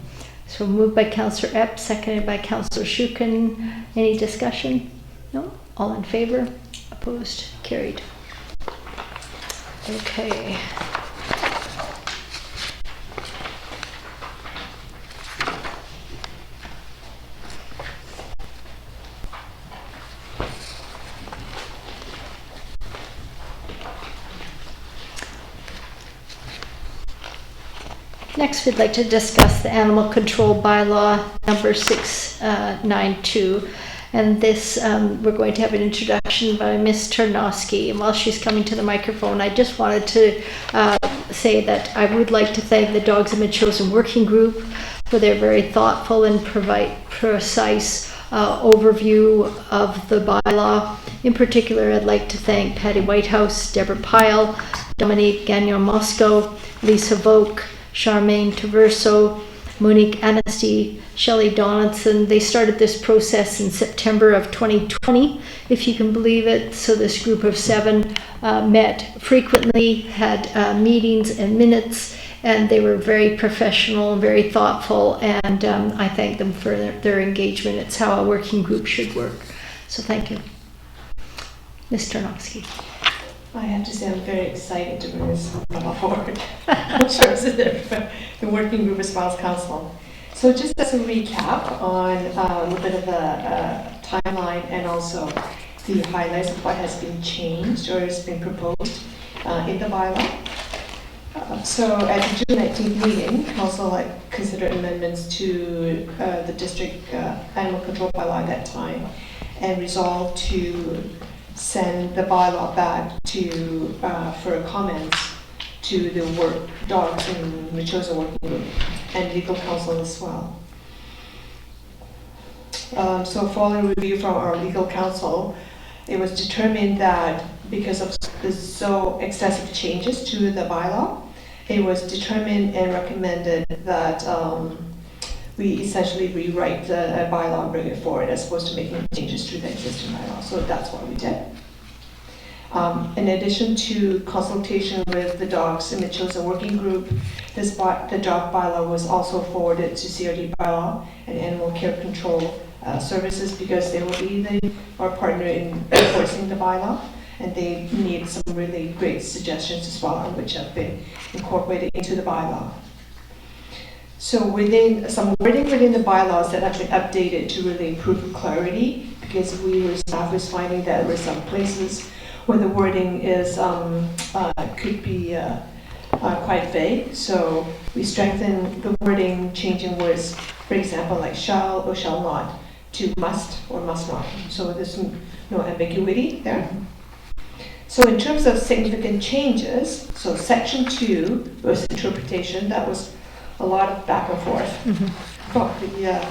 So moved by Councillor Epp, seconded by Councillor Shukin. Any discussion? No? All in favor? Opposed? Carried. Okay. Next, we'd like to discuss the animal control bylaw number 692. And this, we're going to have an introduction by Ms. Tarnowski. And while she's coming to the microphone, I just wanted to say that I would like to thank the Dogs Have Been Chosen Working Group for their very thoughtful and precise overview of the bylaw. In particular, I'd like to thank Patty Whitehouse, Deborah Pyle, Dominique Gagnon-Moscow, Lisa Volk, Charmaine Traverso, Monique Anasty, Shelley Donaldson. They started this process in September of 2020, if you can believe it. So this group of 7 met frequently, had meetings and minutes, and they were very professional and very thoughtful, and I thank them for their engagement. It's how a working group should work. So thank you. Ms. Tarnowski.
I have to say I'm very excited to bring this forward. I'm sure it's the Working Group Response Council. So just as a recap on a little bit of a timeline and also the highlights of what has been changed or has been proposed in the bylaw. So at the June 19th meeting, council considered amendments to the district animal control bylaw at that time and resolved to send the bylaw back to for comments to the Dogs and Metchosin Working Group and legal counsel as well. So following review from our legal counsel, it was determined that because of the so excessive changes to the bylaw, it was determined and recommended that we essentially rewrite the bylaw and bring it forward as opposed to making changes to the existing bylaw. So that's what we did. In addition to consultation with the Dogs and Metchosin Working Group, the dog bylaw was also forwarded to CRD Bylaw and Animal Care Control Services because they will be our partner in enforcing the bylaw, and they need some really great suggestions as well, which have been incorporated into the bylaw. So within some wording within the bylaws that have been updated to really improve clarity, because staff was finding that there were some places where the wording is could be quite vague. So we strengthened the wording, changing words, for example, like shall or shall not to must or must not. So there's no ambiguity there. So in terms of significant changes, so section 2 was interpretation. That was a lot of back and forth about the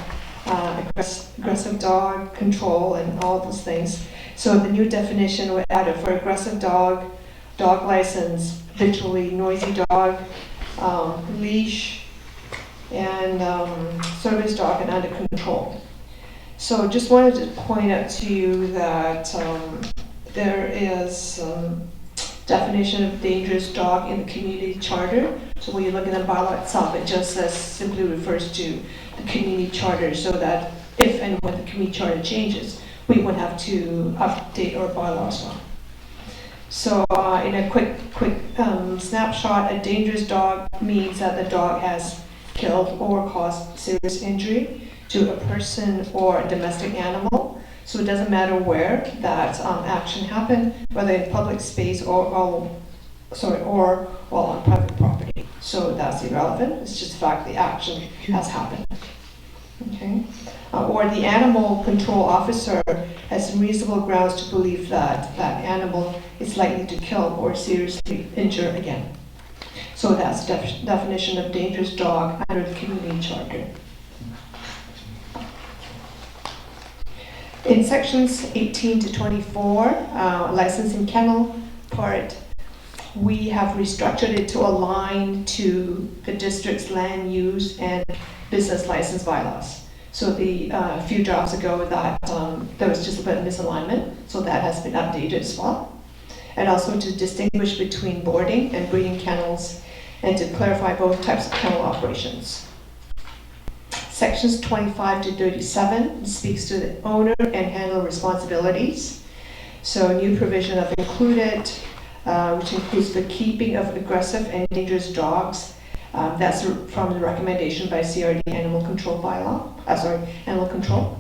aggressive dog control and all those things. So the new definition was added for aggressive dog license, habitually noisy dog, leash, and service dog and under control. So just wanted to point out to you that there is definition of dangerous dog in the community charter. So when you look at the bylaw itself, it just simply refers to the community charter, so that if and when the community charter changes, we would have to update our bylaws. So in a quick snapshot, a dangerous dog means that the dog has killed or caused serious injury to a person or a domestic animal. So it doesn't matter where that action happened, whether in public space or while on private property. So that's irrelevant. It's just the fact the action has happened. Okay. or the animal control officer has reasonable grounds to believe that that animal is likely to kill or seriously injure again. So that's the definition of dangerous dog under the community charter. In sections 18 to 24, licensing kennel part, we have restructured it to align to the district's land use and business license bylaws. So a few jobs ago that there was just a bit of misalignment, so that has been updated as well. And also to distinguish between boarding and breeding kennels and to clarify both types of kennel operations. Sections 25 to 37 speaks to the owner and handler responsibilities. So new provision of included, which includes the keeping of aggressive and dangerous dogs. That's from the recommendation by CRD Animal Control Bylaw, Animal Control.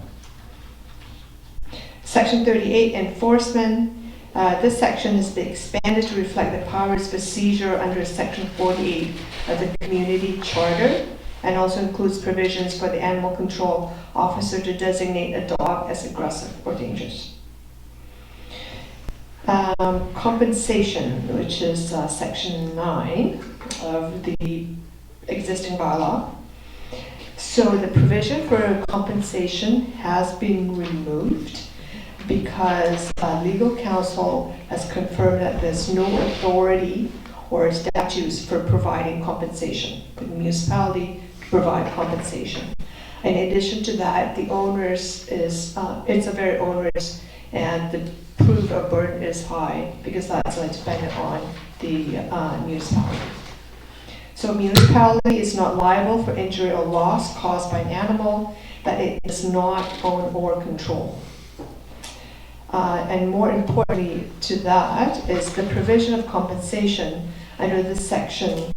Section 38, enforcement. This section has been expanded to reflect the powers for seizure under Section 48 of the Community Charter, and also includes provisions for the animal control officer to designate a dog as aggressive or dangerous. Compensation, which is Section 9 of the existing bylaw. So the provision for compensation has been removed because legal counsel has confirmed that there's no authority or statutes for providing compensation for the municipality to provide compensation. In addition to that, the owners is, it's a very onerous, and the proof of burden is high because that's dependent on the municipality. So municipality is not liable for injury or loss caused by an animal that it does not own or control. And more importantly to that is the provision of compensation under this section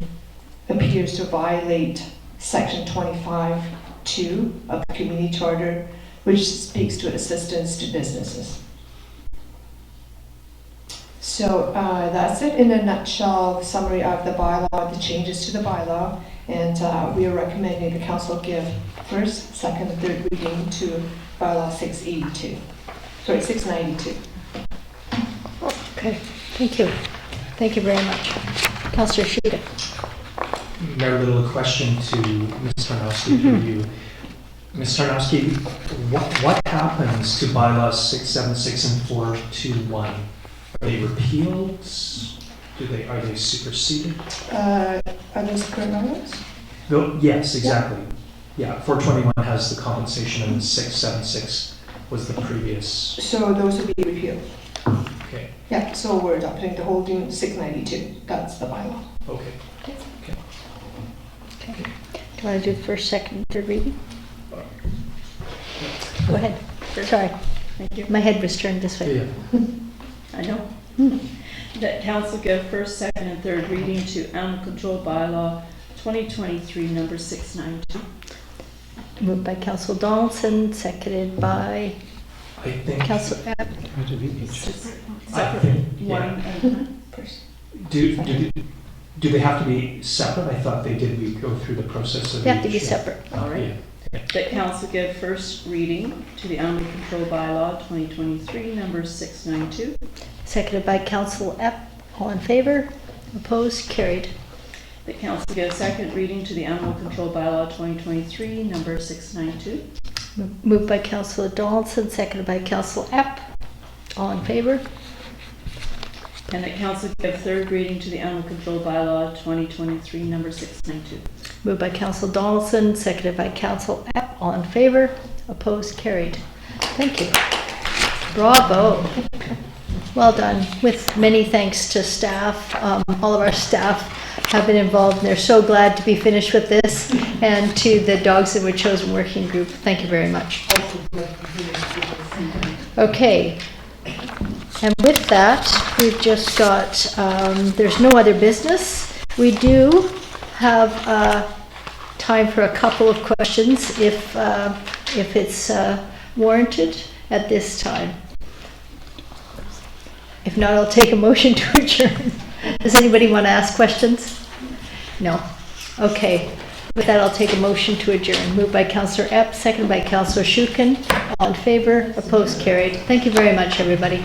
appears to violate Section 25(2) of the Community Charter, which speaks to assistance to businesses. So that's it in a nutshell, summary of the bylaw, the changes to the bylaw, and we are recommending the council give first, second, and third reading to bylaw 692. Sorry, 692.
Okay, thank you. Thank you very much. Councillor Shuka.
Mayor Little, a question to Ms. Tarnowski for you. Ms. Tarnowski, what happens to bylaws 676 and 421? Are they repealed? Are they superseded?
Are those current bylaws?
Yes, exactly. Yeah, 421 has the compensation and 676 was the previous.
So those will be repealed.
Okay.
Yeah, so we're adopting the whole thing, 692. That's the bylaw.
Okay.
Okay. Do you want to do the first, second, and third reading? Go ahead. Sorry.
Thank you.
My head was turned this way.
Yeah.
I know. That council give first, second, and third reading to Animal Control Bylaw 2023, number 692.
Moved by Councillor Donaldson, seconded by
I think.
Councillor Abb.
I think,
One
yeah.
at a time.
Do they have to be separate? I thought they did. We go through the process of.
They have to be
each.
separate.
All right. That council give first reading to the Animal Control Bylaw 2023, number 692.
Seconded by Councillor Epp. All in favor? Opposed? Carried.
That council give second reading to the Animal Control Bylaw 2023, number 692.
Moved by Councillor Donaldson, seconded by Councillor Epp. All in favor?
And that council give third reading to the Animal Control Bylaw 2023, number 692.
Moved by Councillor Donaldson, seconded by Councillor Epp. All in favor? Opposed? Carried. Thank you. Bravo. Well done. With many thanks to staff. All of our staff have been involved, and they're so glad to be finished with this, and to the Dogs That Were Chosen working group. Thank you very much. Okay. And with that, we've just got, there's no other business. We do have time for a couple of questions if it's warranted at this time. If not, I'll take a motion to adjourn. Does anybody want to ask questions? No. Okay. With that, I'll take a motion to adjourn. Moved by Councillor Epp, seconded by Councillor Shukin. All in favor, opposed, carried. Thank you very much, everybody.